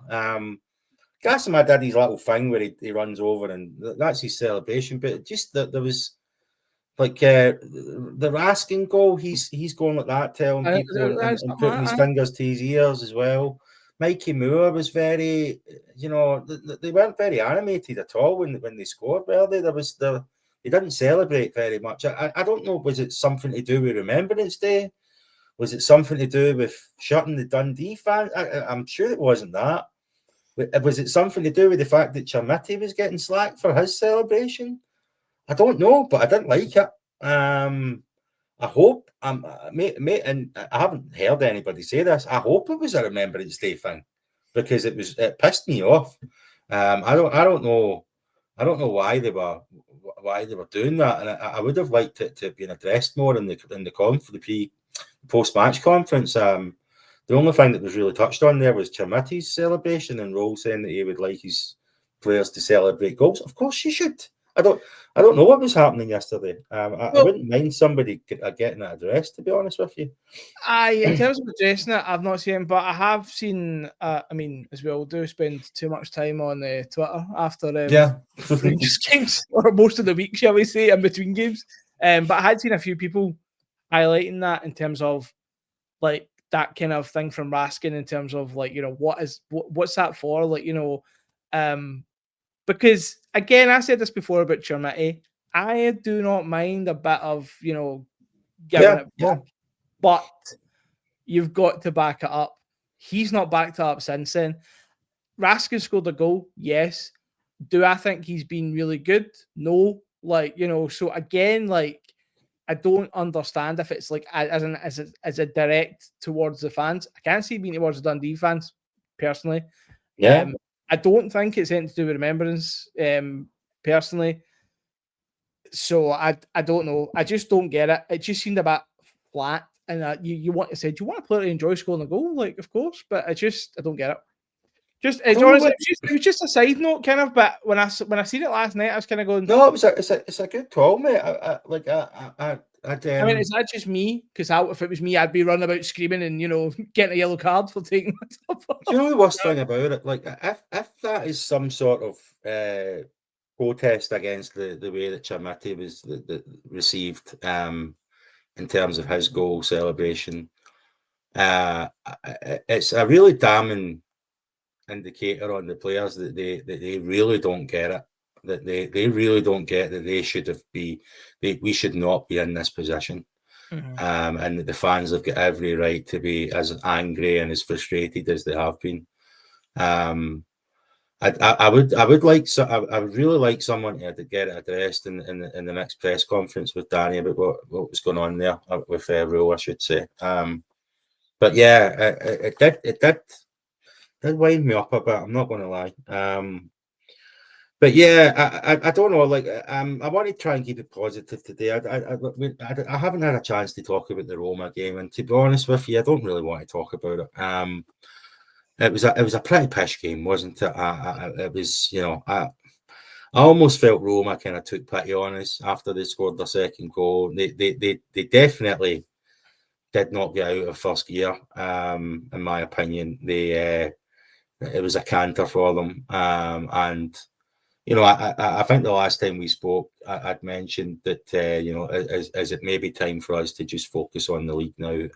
B: Gassimma did his little thing where he runs over, and that's his celebration. But just that there was like the Raskin goal, he's going like that, telling people and putting his fingers to his ears as well. Mikey Mo was very, they weren't very animated at all when they scored, were they? They didn't celebrate very much. I don't know, was it something to do with Remembrance Day? Was it something to do with shutting the Dundee fans? I'm sure it wasn't that. Was it something to do with the fact that Chermiti was getting slack for his celebration? I don't know, but I didn't like it. I hope, mate, and I haven't heard anybody say this. I hope it was a Remembrance Day thing, because it pissed me off. I don't know why they were doing that, and I would have liked it to have been addressed more in the post-match conference. The only thing that was really touched on there was Chermiti's celebration, and Rohl saying that he would like his players to celebrate goals. Of course you should. I don't know what was happening yesterday. I wouldn't mind somebody getting that addressed, to be honest with you.
C: In terms of addressing it, I've not seen, but I have seen. As we all do, spend too much time on Twitter after Rangers games, or most of the week, shall we say, in between games. But I had seen a few people highlighting that in terms of like that kind of thing from Raskin, in terms of like, what's that for? Like, because again, I said this before about Chermiti. I do not mind a bit of, giving it back, but you've got to back it up. He's not backed it up since then. Raskin scored a goal, yes. Do I think he's been really good? No. So again, I don't understand if it's like as a direct towards the fans. I can't see it being towards the Dundee fans, personally.
B: Yeah.
C: I don't think it's anything to do with Remembrance, personally. So I don't know. I just don't get it. It just seemed a bit flat. And you want to say, do you want a player to enjoy scoring a goal? Like, of course, but I don't get it. It was just a side note, kind of. But when I seen it last night, I was kind of going,
B: no, it's a good call, mate. I
C: mean, is that just me? Because if it was me, I'd be running about screaming and getting a yellow card for taking myself off.
B: Do you know the worst thing about it? Like, if that is some sort of protest against the way that Chermiti was received in terms of his goal celebration, it's a really damning indicator on the players that they really don't get it. That they really don't get that we should not be in this position.
C: Mm-hmm.
B: And that the fans have got every right to be as angry and as frustrated as they have been. I would really like someone to get it addressed in the next press conference with Danny about what was going on there with Rohl, I should say. But yeah, it did wind me up a bit. I'm not going to lie. But yeah, I don't know. Like, I want to try and keep it positive today. I haven't had a chance to talk about the Roma game, and to be honest with you, I don't really want to talk about it. It was a pretty pish game, wasn't it? It was, I almost felt Roma kind of took pity on us after they scored their second goal. They definitely did not get out of first gear. In my opinion, it was a canter for them, and. I think the last time we spoke, I'd mentioned that, is it maybe time for us to just focus on the league now?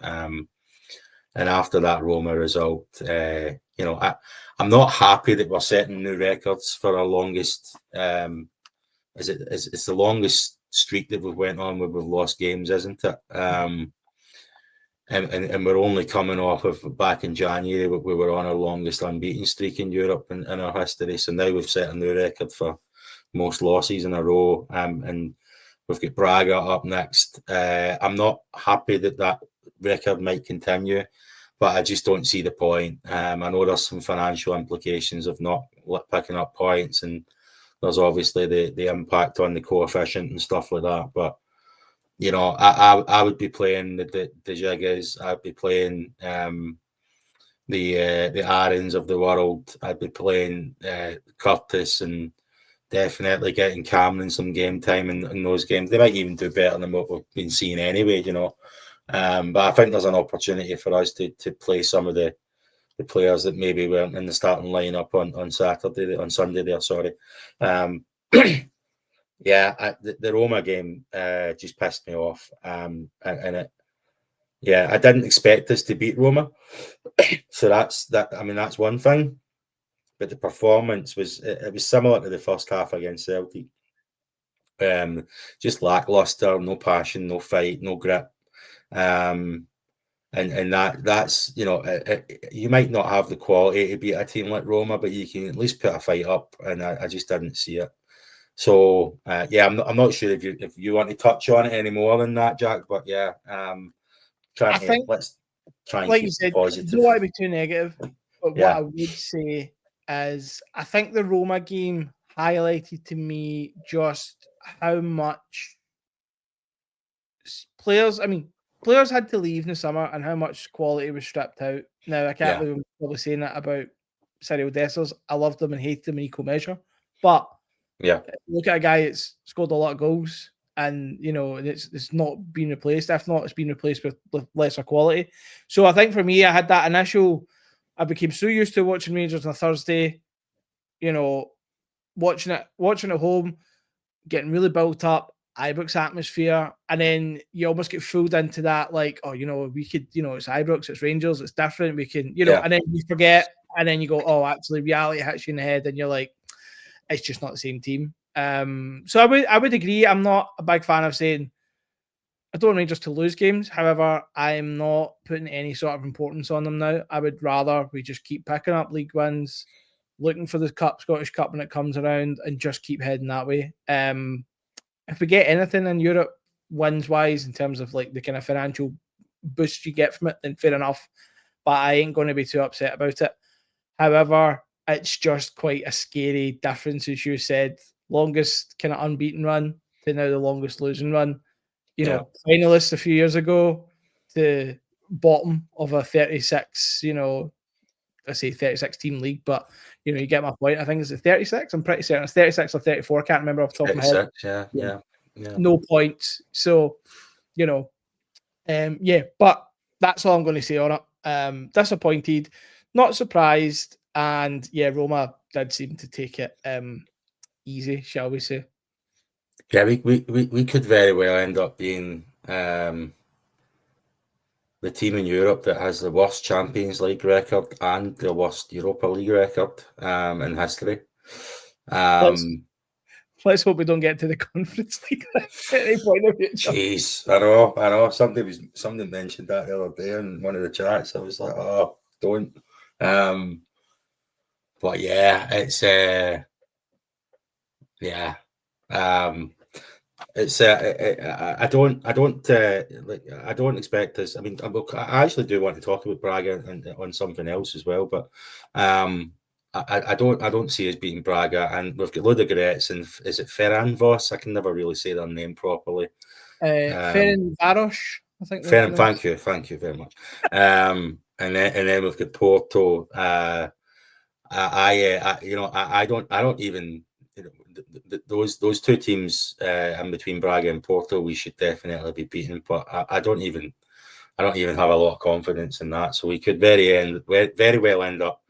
B: And after that Roma result, I'm not happy that we're setting new records for our longest. It's the longest streak that we've went on where we've lost games, isn't it? And we're only coming off of back in January, we were on our longest unbeaten streak in Europe in our history. So now we've set a new record for most losses in a row, and we've got Braga up next. I'm not happy that record might continue, but I just don't see the point. I know there's some financial implications of not picking up points, and there's obviously the impact on the coefficient and stuff like that, but I would be playing the Jiggas. I'd be playing the Aarons of the world. I'd be playing Curtis, and definitely getting Cameron some game time in those games. They might even do better than what we've been seeing anyway, But I think there's an opportunity for us to play some of the players that maybe weren't in the starting lineup on Sunday there. Sorry. Yeah, the Roma game just pissed me off. And it, yeah, I didn't expect us to beat Roma, so that's that. I mean, that's one thing. But the performance was similar to the first half against Celtic. Just lackluster, no passion, no fight, no grip. And that's you might not have the quality to beat a team like Roma, but you can at least put a fight up, and I just didn't see it. So yeah, I'm not sure if you want to touch on it any more than that, Jack. But yeah, let's try and
C: like
B: keep
C: you said,
B: positive.
C: don't want to be too negative, but
B: Yeah.
C: what I would say is I think the Roma game highlighted to me just how much players had to leave in the summer and how much quality was stripped out. Now, I can't believe I'm probably saying that about Cyril Dessers. I loved them and hated them in equal measure. But
B: Yeah,
C: look at a guy that's scored a lot of goals and, it's not been replaced. If not, it's been replaced with lesser quality. So I think for me, I had that I became so used to watching Rangers on a Thursday, watching at home, getting really built up, Ibrox atmosphere, and then you almost get fooled into that, like, oh, we could, it's Ibrox, it's Rangers, it's different, we can, and then you forget, and then you go, oh, actually, reality hits you in the head, and you're like, it's just not the same team. So I would agree. I'm not a big fan of saying I don't want Rangers to lose games. However, I'm not putting any sort of importance on them now. I would rather we just keep picking up league wins, looking for the Scottish Cup when it comes around, and just keep heading that way. If we get anything in Europe wins wise in terms of like the kind of financial boost you get from it, then fair enough. But I ain't going to be too upset about it. However, it's just quite a scary difference, as you said. Longest kind of unbeaten run to now the longest losing run. Finalists a few years ago to bottom of a 36, I say 36 team league, but you get my point. I think it's 36. I'm pretty certain it's 36 or 34. I can't remember off the top of my head.
B: Yeah.
C: No points. So, but that's all I'm going to say on it. Disappointed, not surprised, and yeah, Roma did seem to take it easy, shall we say?
B: Yeah, we could very well end up being the team in Europe that has the worst Champions League record and the worst Europa League record in history.
C: Let's hope we don't get to the Conference League at any point in the future.
B: Jeez, I know. Somebody mentioned that the other day in one of the chats. I was like, oh, don't. But yeah, it's yeah. It's I don't expect this. I mean, I actually do want to talk about Braga and on something else as well, but I don't see us beating Braga, and we've got Ludogorets and is it Ferencváros? I can never really say their name properly.
C: Ferencváros, I think.
B: Thank you very much. And then we've got Porto. I don't even. Those two teams in between Braga and Porto, we should definitely be beating. But I don't even have a lot of confidence in that. So we could very well end up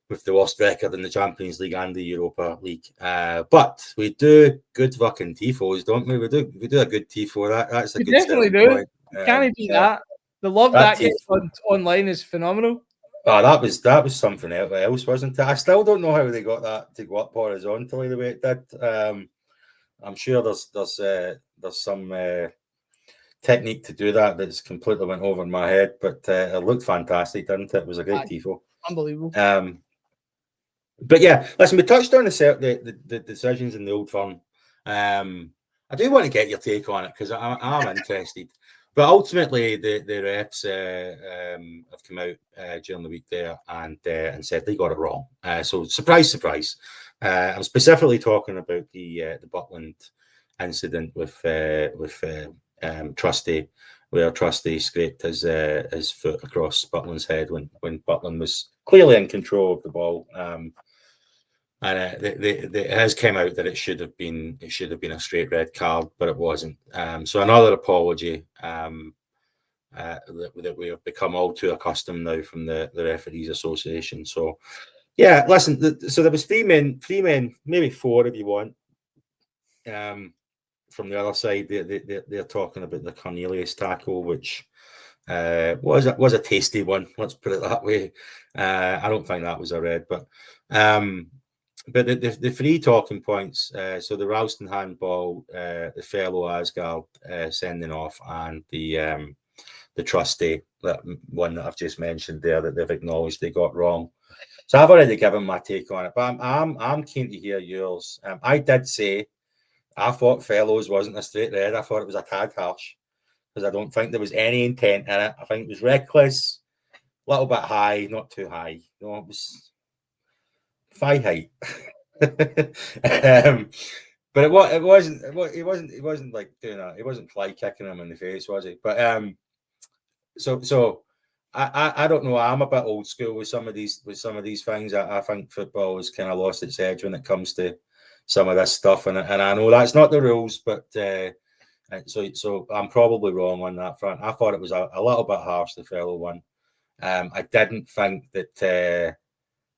B: with the worst record in the Champions League and the Europa League. But we do good fucking tifos, don't we? We do a good tifo. That's a good
C: definitely do. Point. Can't beat that. The love that gets online is phenomenal.
B: Oh, that was something else, wasn't it? I still don't know how they got that to go up horizontally the way it did. I'm sure there's some technique to do that's completely went over my head, but it looked fantastic, didn't it? It was a great tifo.
C: Unbelievable.
B: But yeah, listen, we touched on the decisions in the Old Firm. I do want to get your take on it because I'm interested. But ultimately, the refs have come out during the week there and said they got it wrong. So surprise. I'm specifically talking about the Butland incident with Trusty, where Trusty scraped his foot across Butland's head when Butland was clearly in control of the ball. And it has come out that it should have been a straight red card, but it wasn't. So another apology that we have become all too accustomed now from the Referees Association. So, yeah, listen. So there was three men, maybe four if you want. From the other side, they're talking about the Cornelius tackle, which was a tasty one. Let's put it that way. I don't think that was a red, but the three talking points. So the Ralston handball, the fellow Asgard sending off, and the trustee, that one that I've just mentioned there, that they've acknowledged they got wrong. So I've already given my take on it, but I'm keen to hear yours. I did say I thought Fellows wasn't a straight red. I thought it was a tad harsh because I don't think there was any intent in it. I think it was reckless, a little bit high, not too high. No, it was thigh height. But it wasn't like doing that. He wasn't fly kicking him in the face, was he? But so I don't know. I'm a bit old school with some of these things. I think football has kind of lost its edge when it comes to some of this stuff, and I know that's not the rules, but so I'm probably wrong on that front. I thought it was a little bit harsh, the fellow one. I didn't think that.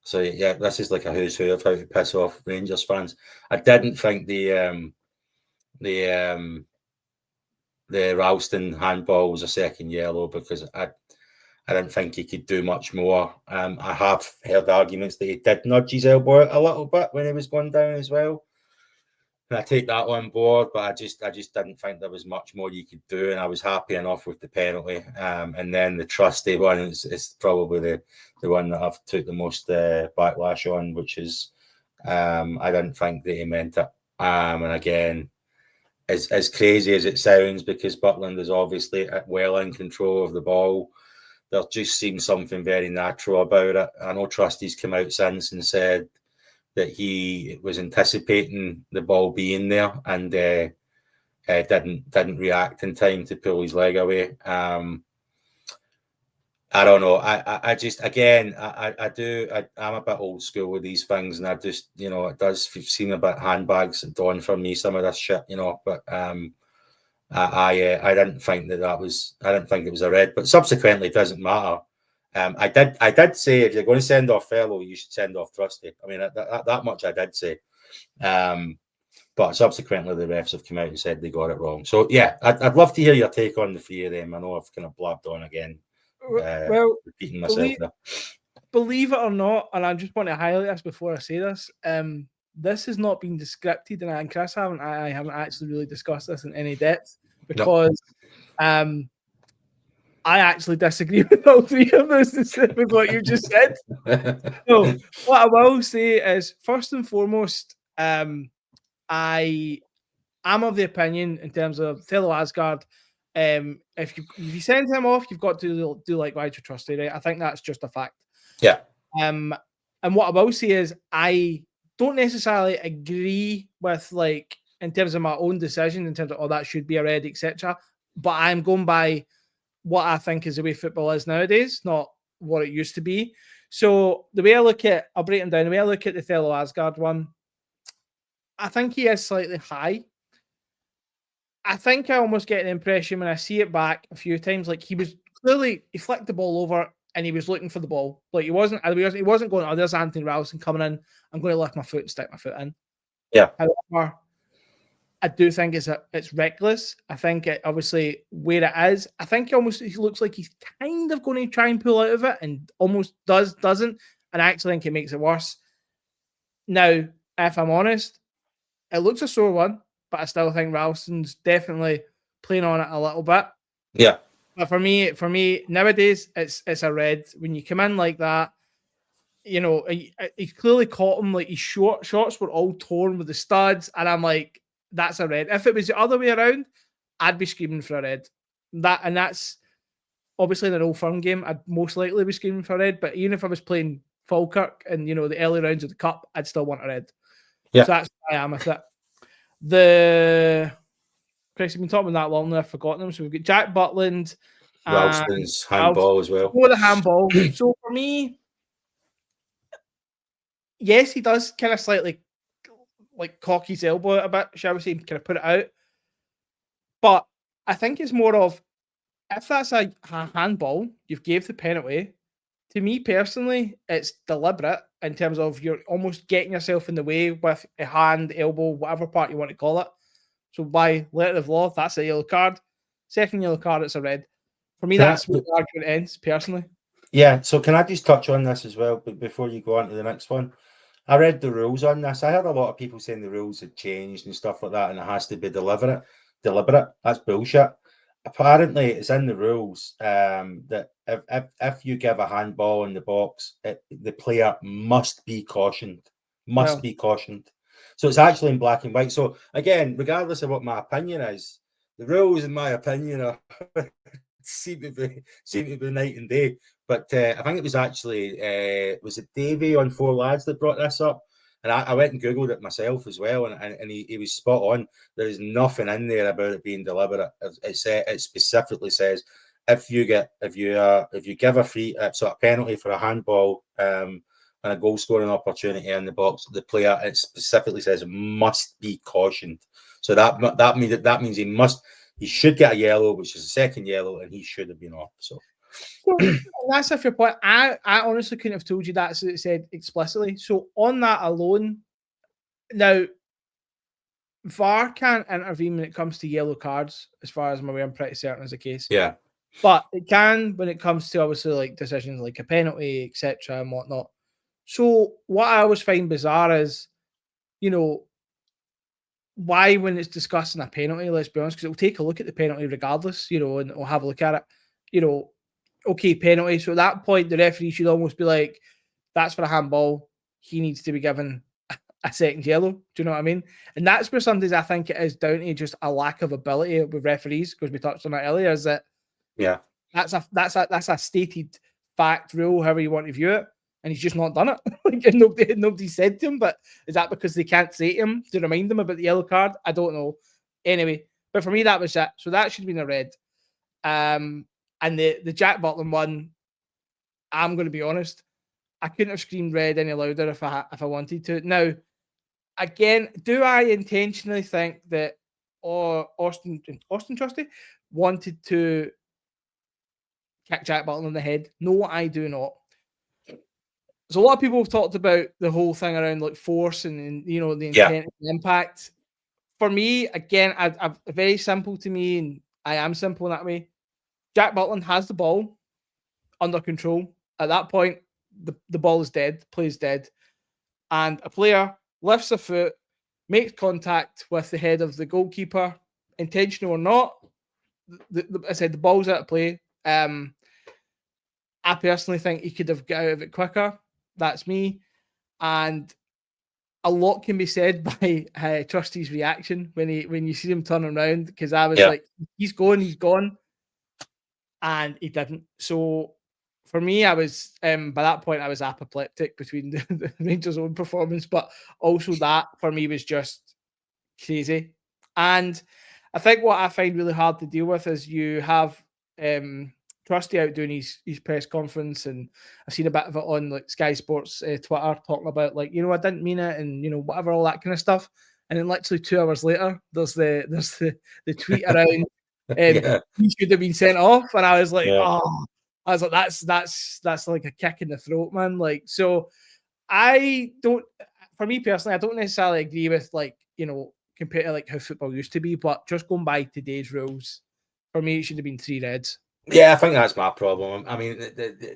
B: So yeah, this is like a who's who of how to piss off Rangers fans. I didn't think the Ralston handball was a second yellow because I didn't think he could do much more. I have heard arguments that he did nudge his elbow out a little bit when he was going down as well. And I take that on board, but I just didn't think there was much more you could do, and I was happy enough with the penalty. And then the trustee one is probably the one that I've took the most backlash on, which is I didn't think that he meant it. And again, as crazy as it sounds, because Butland is obviously well in control of the ball, there just seems something very natural about it. I know trustees come out since and said that he was anticipating the ball being there and didn't react in time to pull his leg away. I don't know. I just, again, I'm a bit old school with these things, and I just, it does seem a bit handbags at dawn for me, some of this shit, but I didn't think I didn't think it was a red, but subsequently it doesn't matter. I did say if you're going to send off fellow, you should send off trustee. I mean, that much I did say. But subsequently the refs have come out and said they got it wrong. So yeah, I'd love to hear your take on the three of them. I know I've kind of blabbed on again.
C: Well,
B: repeating myself there.
C: Believe it or not, and I just want to highlight this before I say this. This has not been scripted, and Chris I haven't actually really discussed this in any depth because I actually disagree with all three of those with what you just said. So what I will say is, first and foremost, I am of the opinion in terms of fellow Asgard. If you send him off, you've got to do likewise to trustee, right? I think that's just a fact.
B: Yeah.
C: And what I will say is I don't necessarily agree with, like, in terms of my own decision, in terms of, that should be a red, etc. But I'm going by what I think is the way football is nowadays, not what it used to be. So the way I look at, I'll break them down. The way I look at the fellow Asgard one, I think he is slightly high. I think I almost get an impression when I see it back a few times, like he flicked the ball over and he was looking for the ball. Like he wasn't going, oh, there's Anthony Ralston coming in, I'm going to lift my foot and stick my foot in.
B: Yeah.
C: However, I do think it's reckless. I think obviously where it is, I think he looks like he's kind of going to try and pull out of it and almost doesn't. And I actually think it makes it worse. Now, if I'm honest, it looks a sore one, but I still think Ralston's definitely playing on it a little bit.
B: Yeah.
C: But for me nowadays, it's a red. When you come in like that, he clearly caught him. Like his shorts were all torn with the studs, and I'm like, that's a red. If it was the other way around, I'd be screaming for a red. That's obviously in an Old Firm game, I'd most likely be screaming for a red. But even if I was playing Falkirk and the early rounds of the cup, I'd still want a red.
B: Yeah.
C: So that's where I am with it. Chris, we've been talking about that long now, I've forgotten them. So we've got Jack Butland,
B: Ralston's handball as well.
C: The handball. So for me, yes, he does kind of slightly like cock his elbow a bit, shall we say, kind of put it out. But I think it's more of if that's a handball, you've gave the penalty. To me personally, it's deliberate in terms of you're almost getting yourself in the way with a hand, elbow, whatever part you want to call it. So by letter of law, that's a yellow card. Second yellow card, it's a red. For me, that's where the argument ends, personally.
B: Yeah, so can I just touch on this as well before you go on to the next one? I read the rules on this. I heard a lot of people saying the rules had changed and stuff like that, and it has to be deliberate. That's bullshit. Apparently, it's in the rules that if you give a handball in the box, the player must be cautioned. Must be cautioned. So it's actually in black and white. So again, regardless of what my opinion is, the rules, in my opinion, are seem to be night and day. But I think it was actually was it Davey on Four Lads that brought this up, and I went and googled it myself as well, and he was spot on. There's nothing in there about it being deliberate. It specifically says if you give a free a penalty for a handball and a goal scoring opportunity in the box, the player, it specifically says must be cautioned. So that means he should get a yellow, which is a second yellow, and he should have been off. So
C: that's a fair point. I honestly couldn't have told you that, so it said explicitly. So on that alone, now VAR can't intervene when it comes to yellow cards, as far as I'm aware. I'm pretty certain is the case.
B: Yeah,
C: but it can when it comes to obviously like decisions like a penalty, etc., and whatnot. So what I always find bizarre is, why when it's discussing a penalty, let's be honest, because it'll take a look at the penalty regardless, and we'll have a look at it. Okay, penalty. So at that point, the referee should almost be like, that's for a handball. He needs to be given a second yellow. Do you know what I mean? And that's where sometimes I think it is down to just a lack of ability with referees, because we touched on that earlier, is that that's a stated fact, rule, however you want to view it, and he's just not done it. And nobody said to him, but is that because they can't say to him to remind him about the yellow card? I don't know. Anyway, but for me, that was it. So that should have been a red. And the Jack Butland one, I'm going to be honest, I couldn't have screamed red any louder if I wanted to. Now, again, do I intentionally think that Austin Trusty wanted to kick Jack Butland in the head? No, I do not. So a lot of people have talked about the whole thing around like force and the intent and the impact. For me, again, I've very simple to me, and I am simple in that way. Jack Butland has the ball under control. At that point, the ball is dead, play is dead, and a player lifts a foot, makes contact with the head of the goalkeeper, intentional or not. I said the ball's out of play. I personally think he could have got out of it quicker. That's me. And a lot can be said by Trusty's reaction when you see him turn around, because I was like, he's gone. And he didn't. So for me, I was by that point I was apoplectic between the Rangers' own performance, but also that for me was just crazy. And I think what I find really hard to deal with is you have Trusty out doing his press conference, and I've seen a bit of it on like Sky Sports Twitter talking about like, I didn't mean it, and whatever, all that kind of stuff. And then literally 2 hours later, there's the tweet around he should have been sent off, and I was like, I was like, that's like a kick in the throat, man. Like, so I don't, for me personally, I don't necessarily agree with like, compared to like how football used to be, but just going by today's rules, for me, it should have been 3 reds.
B: Yeah, I think that's my problem. I mean,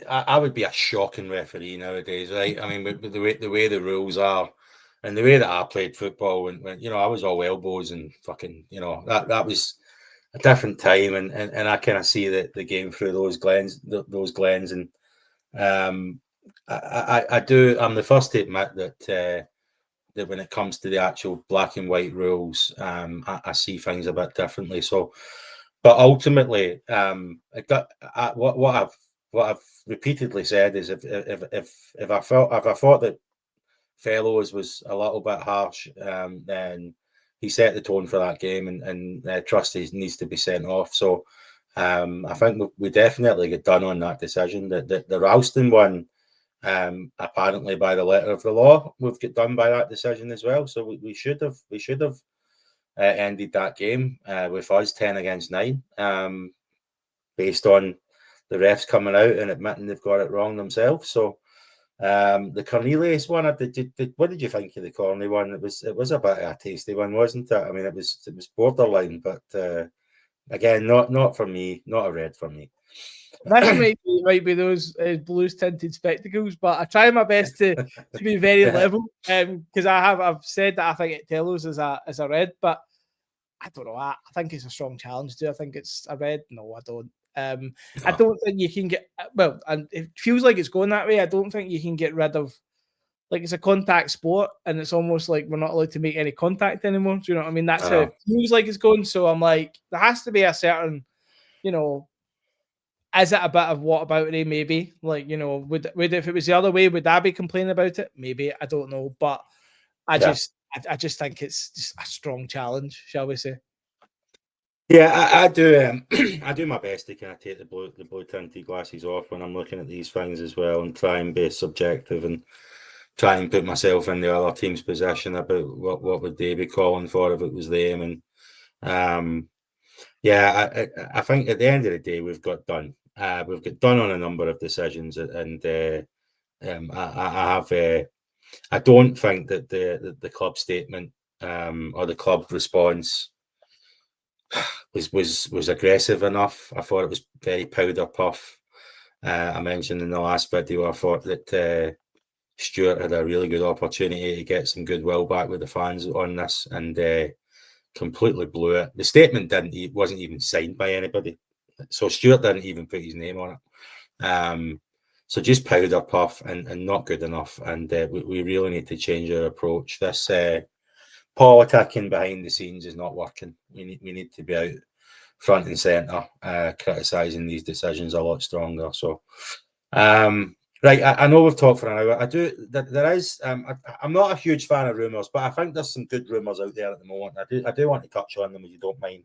B: I would be a shocking referee nowadays, right? I mean, with the way the rules are, and the way that I played football when I was all elbows and fucking, that was a different time, and I kind of see the game through those lens, and I do. I'm the first to admit that when it comes to the actual black and white rules, I see things a bit differently. So. But ultimately, what I've repeatedly said is if I thought that Fellows was a little bit harsh, then he set the tone for that game, and Trusty needs to be sent off. So I think we definitely get done on that decision. The Ralston one, apparently by the letter of the law, we've got done by that decision as well. So we should have ended that game with us 10 against 9. based on the refs coming out and admitting they've got it wrong themselves. So the Cornelius one, what did you think of the Corney one? It was a bit of a tasty one, wasn't it? I mean, it was borderline, but again, not for me, not a red for me.
C: I think it might be those blues tinted spectacles, but I try my best to be very level, because I've said that I think it tells as a red, but I don't know. I think it's a strong challenge. Do I think it's a red? No, I don't. I don't think you can get, well, and it feels like it's going that way. I don't think you can get rid of, like, it's a contact sport, and it's almost like we're not allowed to make any contact anymore. Do you know what I mean? That's how it feels like it's going. So I'm like, there has to be a certain, is it a bit of whataboutery? Maybe, like, would if it was the other way, would I be complaining about it? Maybe, I don't know, but I just think it's just a strong challenge, shall we say?
B: Yeah, I do. I do my best to kind of take the blue tinted glasses off when I'm looking at these things as well, and try and be subjective and try and put myself in the other team's position about what would they be calling for if it was them. And I think at the end of the day we've got done. We've got done on a number of decisions, and I don't think that the club statement or the club response was aggressive enough. I thought it was very powder puff. I mentioned in the last video, I thought that Stuart had a really good opportunity to get some goodwill back with the fans on this, and completely blew it. The statement wasn't even signed by anybody, so Stuart didn't even put his name on it. So just powder puff and not good enough, and we really need to change our approach. This politicking behind the scenes is not working. We need to be out front and centre, criticising these decisions a lot stronger. So, right, I know we've talked for an hour. There is. I'm not a huge fan of rumours, but I think there's some good rumours out there at the moment. I do want to touch on them if you don't mind.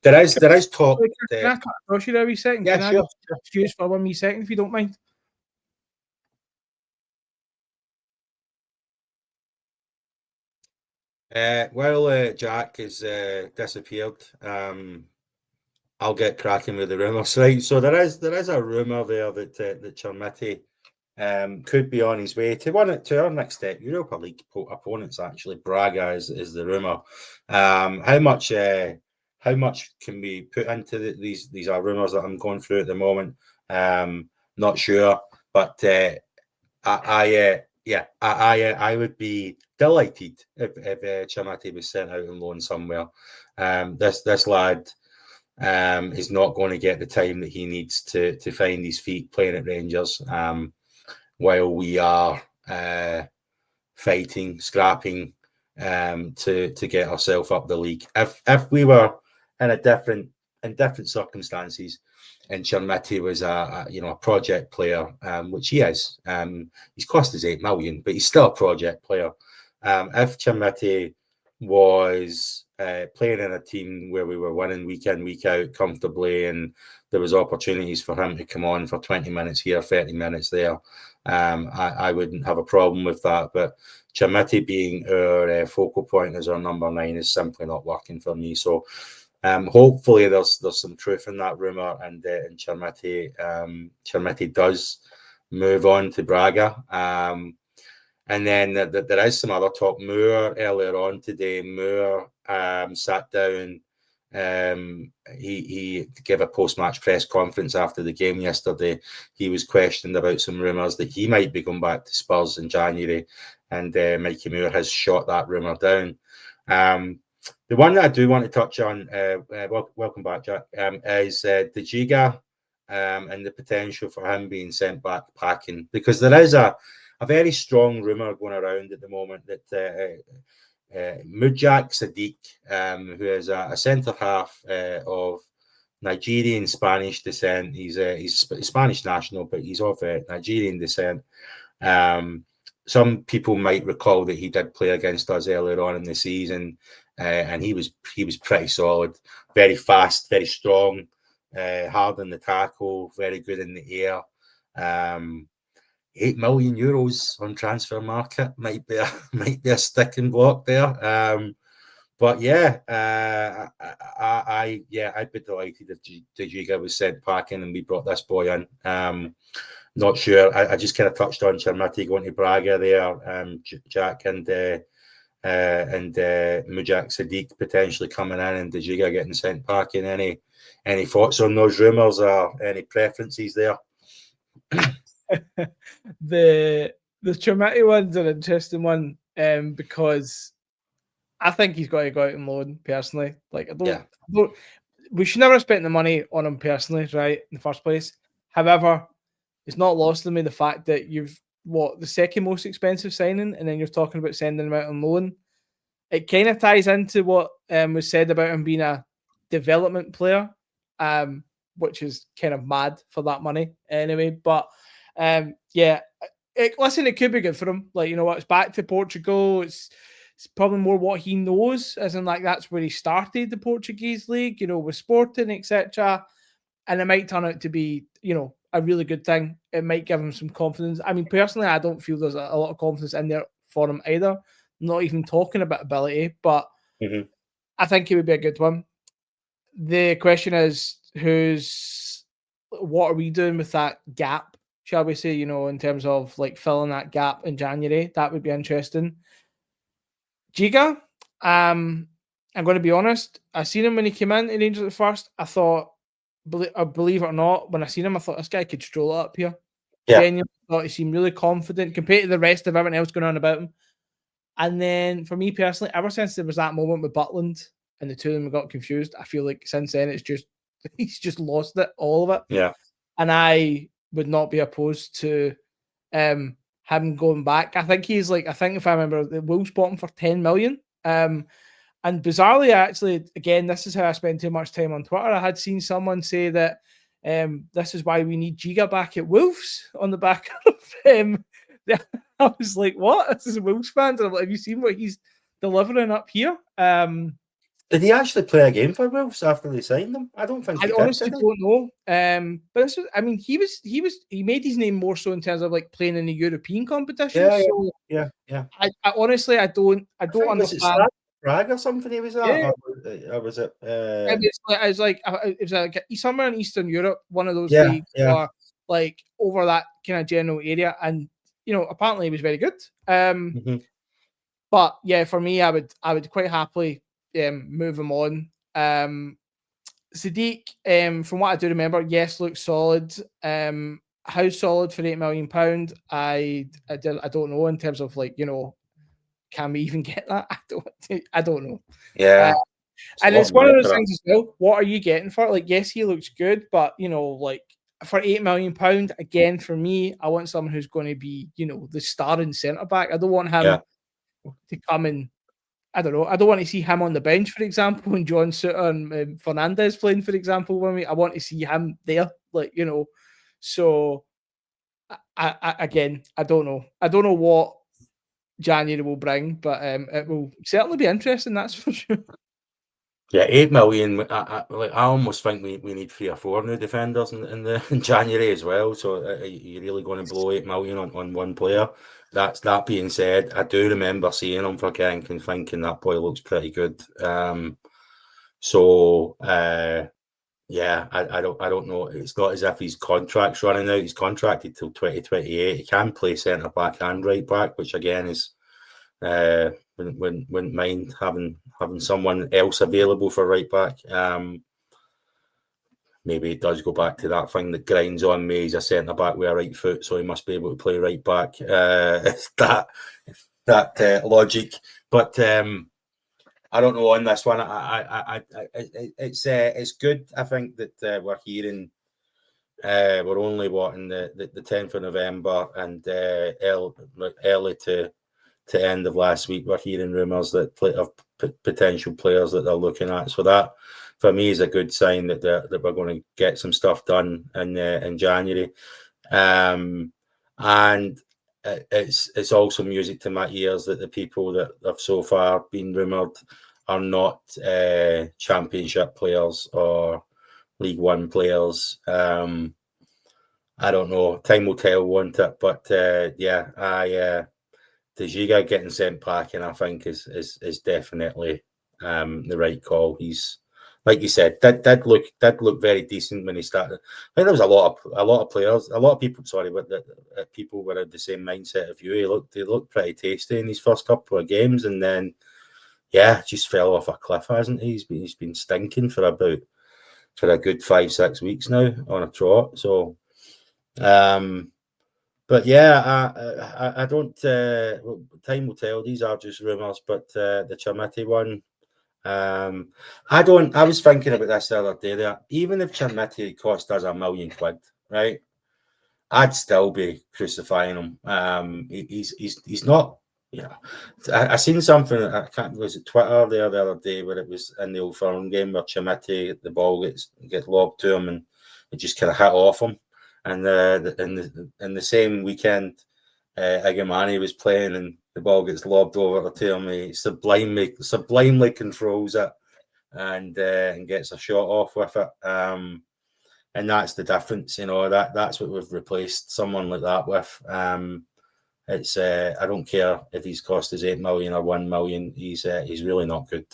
B: There is talk.
C: Can I cut across you there a wee second?
B: Yeah,
C: Can
B: sure.
C: I just excuse for 1 wee second, if you don't mind?
B: While Jack is disappeared, I'll get cracking with the rumours. Right, so there is a rumour there that Chermiti could be on his way to our next step. Europa League opponents, actually. Braga is the rumour. How much can we put into these are rumours that I'm going through at the moment? Not sure, but I would be delighted if Chermiti was sent out on loan somewhere. This lad is not going to get the time that he needs to find his feet playing at Rangers, while we are fighting, scrapping to get ourselves up the league. If we were in different circumstances, and Chermiti was a project player, which he is. He's cost us 8 million, but he's still a project player. If Chermiti was playing in a team where we were winning week in, week out comfortably, and there was opportunities for him to come on for 20 minutes here, 30 minutes there, I wouldn't have a problem with that. But Chermiti being our focal point as our number 9 is simply not working for me. So hopefully there's some truth in that rumour, and Chermiti does move on to Braga. And then there is some other talk. Moore earlier on today, Moore sat down. He gave a post-match press conference after the game yesterday. He was questioned about some rumours that he might be going back to Spurs in January, and Mikey Moore has shot that rumour down. The one that I do want to touch on, welcome back, Jack, is De Giga and the potential for him being sent back packing, because there is a very strong rumour going around at the moment that Mujak Sadiq, who is a centre half of Nigerian Spanish descent, he's Spanish national, but he's of Nigerian descent. Some people might recall that he did play against us earlier on in the season, and he was pretty solid, very fast, very strong, hard in the tackle, very good in the air. 8 million euros on transfer market might be a sticking block there. But yeah, I'd be delighted if De Giga was sent packing and we brought this boy in. Not sure. I just kind of touched on Chermiti going to Braga there, Jack and Mujak Sadiq potentially coming in, and De Giga getting sent packing. Any thoughts on those rumours or any preferences there?
C: The Chermiti one's an interesting one because I think he's got to go out on loan personally. Like I don't we should never have spent the money on him personally, right? In the first place. However, it's not lost on me the fact that you've the second most expensive signing, and then you're talking about sending him out on loan. It kind of ties into what was said about him being a development player, which is kind of mad for that money anyway. But listen, it could be good for him. Like, you know what, it's back to Portugal. It's probably more what he knows, as in like that's where he started the Portuguese league, you know, with Sporting, etc. And it might turn out to be, you know, a really good thing. It might give him some confidence. I mean, personally, I don't feel there's a lot of confidence in there for him either. Not even talking about ability, but I think it would be a good one. The question is, what are we doing with that gap, shall we say, you know, in terms of like filling that gap in January? That would be interesting. Giga, I'm going to be honest. I seen him when he came in Rangers at first. I thought, believe it or not, when I seen him, I thought this guy could stroll it up here.
B: Yeah.
C: Genuinely thought he seemed really confident compared to the rest of everything else going on about him. And then for me personally, ever since there was that moment with Butland and the two of them got confused, I feel like since then he's just lost it, all of it.
B: Yeah.
C: And I would not be opposed to him going back. I think if I remember, the Wolves bought him for 10 million. And bizarrely, actually, again, this is how I spend too much time on Twitter. I had seen someone say that this is why we need Giga back at Wolves on the back of I was like, what? This is Wolves fans. I'm like, have you seen what he's delivering up here?
B: Did he actually play a game for Wolves after they signed him? I don't think he did.
C: Honestly don't know. But this was, I mean, he made his name more so in terms of like playing in the European competition.
B: Yeah.
C: I honestly, I don't understand.
B: Prague or something he was at?
C: Yeah.
B: Or was it?
C: It was like somewhere in Eastern Europe, one of those leagues, or like over that kind of general area, and you know, apparently he was very good. But yeah, for me, I would quite happily move him on. Sadiq, from what I do remember, yes, looks solid. How solid for £8 million? I don't know in terms of like, you know, can we even get that? I don't know.
B: Yeah.
C: And it's one of those things as well. What are you getting for it? Like, yes, he looks good, but you know, like for £8 million, again, for me, I want someone who's going to be, you know, the starting centre back. I don't want him to come in. I don't know. I don't want to see him on the bench, for example, when John Suter and Fernandez playing, for example. I want to see him there, like, you know. So, I don't know. I don't know what January will bring, but it will certainly be interesting. That's for sure.
B: Yeah, 8 million. I almost think we need 3 or 4 new defenders in January as well. So you're really going to blow 8 million on one player. That being said, I do remember seeing him for Genk and thinking that boy looks pretty good. I don't know. It's not as if his contract's running out. He's contracted till 2028. He can play centre back and right back, which again is wouldn't mind having someone else available for right back. Maybe it does go back to that thing that grinds on me. He's a centre back with a right foot, so he must be able to play right back. That logic, but I don't know on this one. It's good. I think that we're hearing. We're only in the 10th of November, and early to end of last week, we're hearing rumours that of potential players that they're looking at. So that, for me, is a good sign that we're going to get some stuff done in January. And it's also music to my ears that the people that have so far been rumoured are not Championship players or League One players. I don't know. Time will tell, won't it? But De Giga getting sent packing, I think, is definitely the right call. He's, like you said, did look very decent when he started. I think there was a lot of players, a lot of people. Sorry, but people were of the same mindset of you. He looked pretty tasty in his first couple of games, and then just fell off a cliff, hasn't he? He's been stinking for a good 5-6 weeks now on a trot. So, but yeah, I don't. Time will tell. These are just rumours, but the Chermiti one. I was thinking about this the other day. That even if Chermiti cost us £1 million, right, I'd still be crucifying him. He's not. I seen something. I can't. Was it Twitter the other day where it was in the Old Firm game where Chermiti, the ball gets lobbed to him and it just kind of hit off him. And in the same weekend, Agamani was playing and the ball gets lobbed over to him. He sublimely controls it and gets a shot off with it. And that's the difference, that's what we've replaced someone like that with. It's I don't care if he's cost us 8 million or 1 million. He's really not good.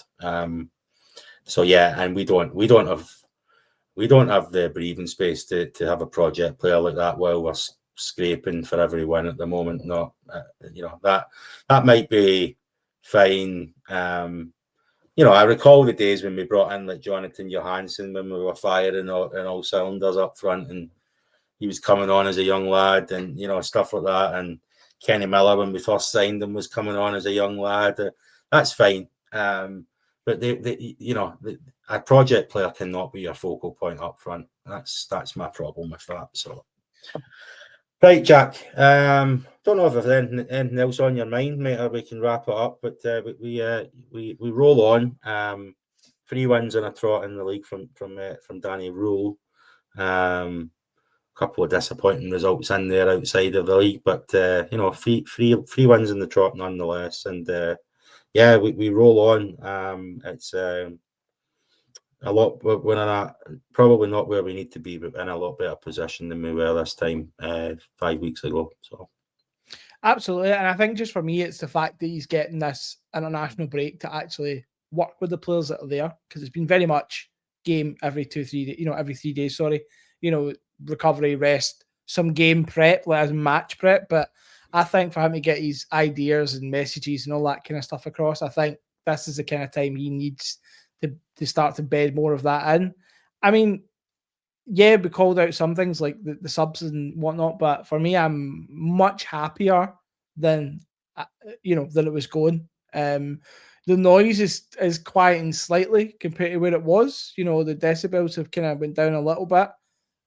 B: So yeah, and we don't have the breathing space to have a project player like that while we're scraping for every win at the moment. Not that might be fine. I recall the days when we brought in like Jonathan Johansson when we were firing all cylinders up front, and he was coming on as a young lad, and stuff like that. And Kenny Miller, when we first signed him, was coming on as a young lad. That's fine. But a project player cannot be your focal point up front. That's my problem with that. So, right, Jack. Don't know if there's anything else on your mind, mate, or we can wrap it up. But we roll on. 3 wins and a trot in the league from Danny Rohl. Couple of disappointing results in there outside of the league, but three wins in the trot nonetheless. And we roll on. It's a lot. We're probably not where we need to be, but in a lot better position than we were this time 5 weeks ago. So
C: absolutely, and I think just for me, it's the fact that he's getting this international break to actually work with the players that are there, because it's been very much game every 2-3 days. Every 3 days. Sorry, recovery, rest, some game prep, like as match prep. But I think for him to get his ideas and messages and all that kind of stuff across, I think this is the kind of time he needs to start to bed more of that in. I mean, yeah, we called out some things like the subs and whatnot, but for me, I'm much happier than than it was going. The noise is quieting slightly compared to where it was. The decibels have kind of went down a little bit.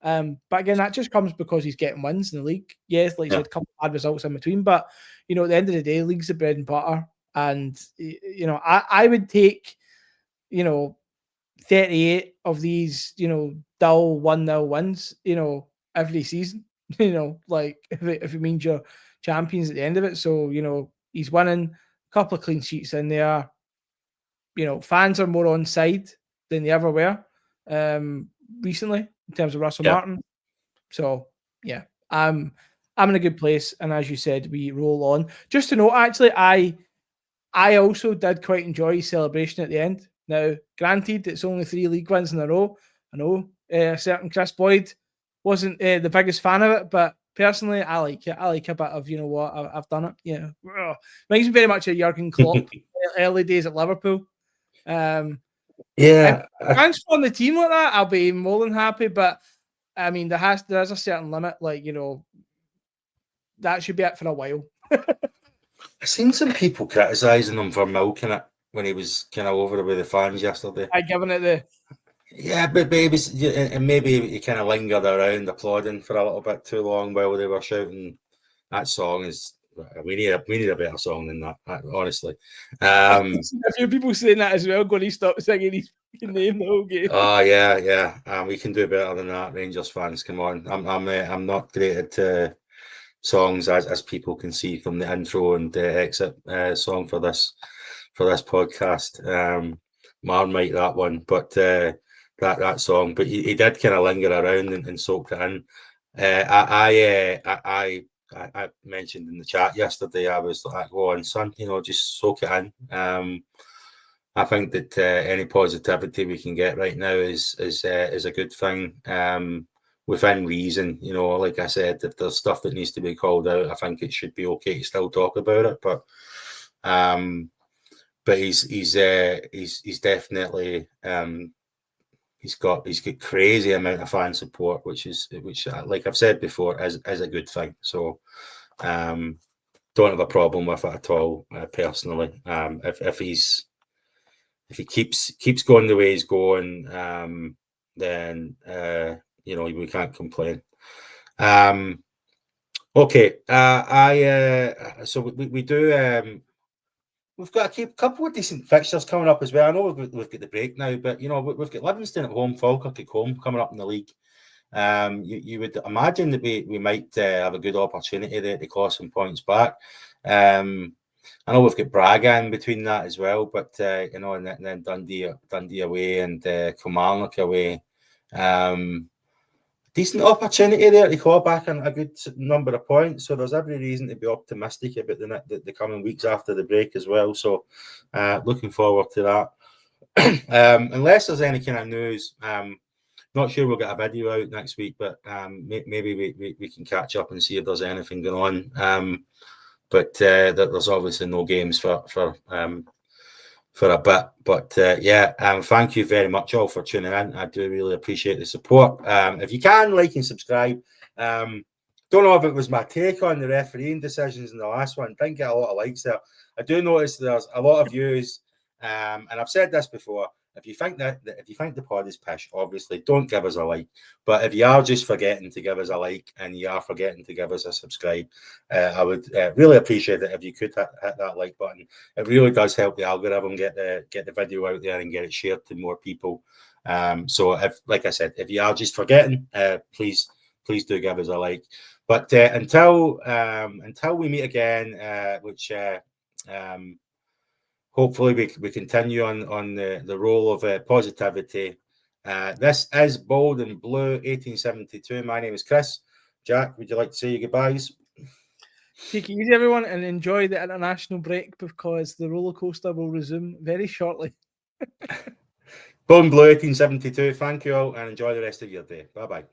C: But again, that just comes because he's getting wins in the league. Yes, like you said, a couple of bad results in between. But at the end of the day, league's the bread and butter. And I would take 38 of these dull 1-0 wins every season. Like if it means you're champions at the end of it. So he's winning a couple of clean sheets in there. Fans are more on side than they ever were recently in terms of Russell Martin. So yeah, I'm in a good place, and as you said, we roll on. Just to note, actually, I also did quite enjoy his celebration at the end. Now, granted, it's only 3 league wins in a row. I know a certain Chris Boyd wasn't the biggest fan of it, but personally, I like it. I like a bit of I've done it. Yeah, makes me very much a Jurgen Klopp early days at Liverpool. If fans on the team like that, I'll be more than happy. But I mean, there is a certain limit. Like that should be it for a while.
B: I've seen some people criticising him for milking it when he was kind of over with the fans yesterday.
C: I given it the.
B: Yeah, but maybe he kind of lingered around applauding for a little bit too long while they were shouting. That song is. We need a better song than that, honestly.
C: A few people saying that as well. Going to stop singing his name the whole game.
B: Oh yeah. We can do better than that, Rangers fans. Come on, I'm not great at songs as people can see from the intro and exit song for this podcast. Marmite that one, but that song. But he did kind of linger around and soaked it in. I mentioned in the chat yesterday, I was like, "Go on, son, just soak it in." I think that any positivity we can get right now is a good thing, within reason. You know, like I said, if there's stuff that needs to be called out, I think it should be okay to still talk about it. But he's definitely he's got crazy amount of fan support, which like I've said before is a good thing. So don't have a problem with it at all, personally. If he keeps going the way he's going, then you know, we can't complain. Okay, so we do. We've got a couple of decent fixtures coming up as well. I know we've got the break now, but you know, we've got Livingston at home, Falkirk at home coming up in the league. You would imagine that we might have a good opportunity there to claw some points back. I know we've got Braga in between that as well, but you know, and then Dundee away and Kilmarnock away. Decent opportunity there to claw back a good number of points. So there's every reason to be optimistic about the coming weeks after the break as well. So looking forward to that. Unless there's any kind of news, not sure we'll get a video out next week, but maybe we can catch up and see if there's anything going on. But there's obviously no games for a bit. But yeah, thank you very much all for tuning in. I do really appreciate the support. If you can, like and subscribe. Don't know if it was my take on the refereeing decisions in the last one. Didn't get a lot of likes there. I do notice there's a lot of views, and I've said this before. If you think the pod is pish, obviously don't give us a like. But if you are just forgetting to give us a like and you are forgetting to give us a subscribe, I would really appreciate it if you could hit that like button. It really does help the algorithm get the video out there and get it shared to more people. So if, like I said, if you are just forgetting, please do give us a like. But until we meet again, which hopefully we continue on the role of positivity. This is Bold and Blue 1872. My name is Chris. Jack, would you like to say your goodbyes?
C: Take it easy, everyone, and enjoy the international break because the roller coaster will resume very shortly.
B: Bold and Blue 1872. Thank you all and enjoy the rest of your day. Bye-bye.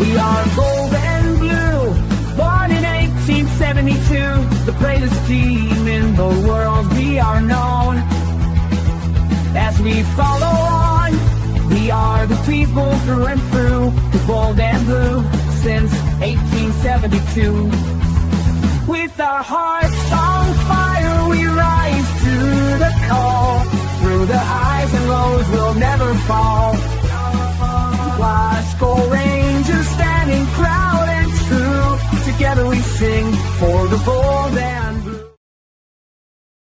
A: We are gold and blue, born in 1872, the greatest team in the world. We are known as we follow on. We are the people through and through, the gold and blue since 1872. With our hearts on fire, we rise to the call. Through the highs and lows, we'll never fall. Glasgow Rangers standing proud and true. Together we sing for the bold and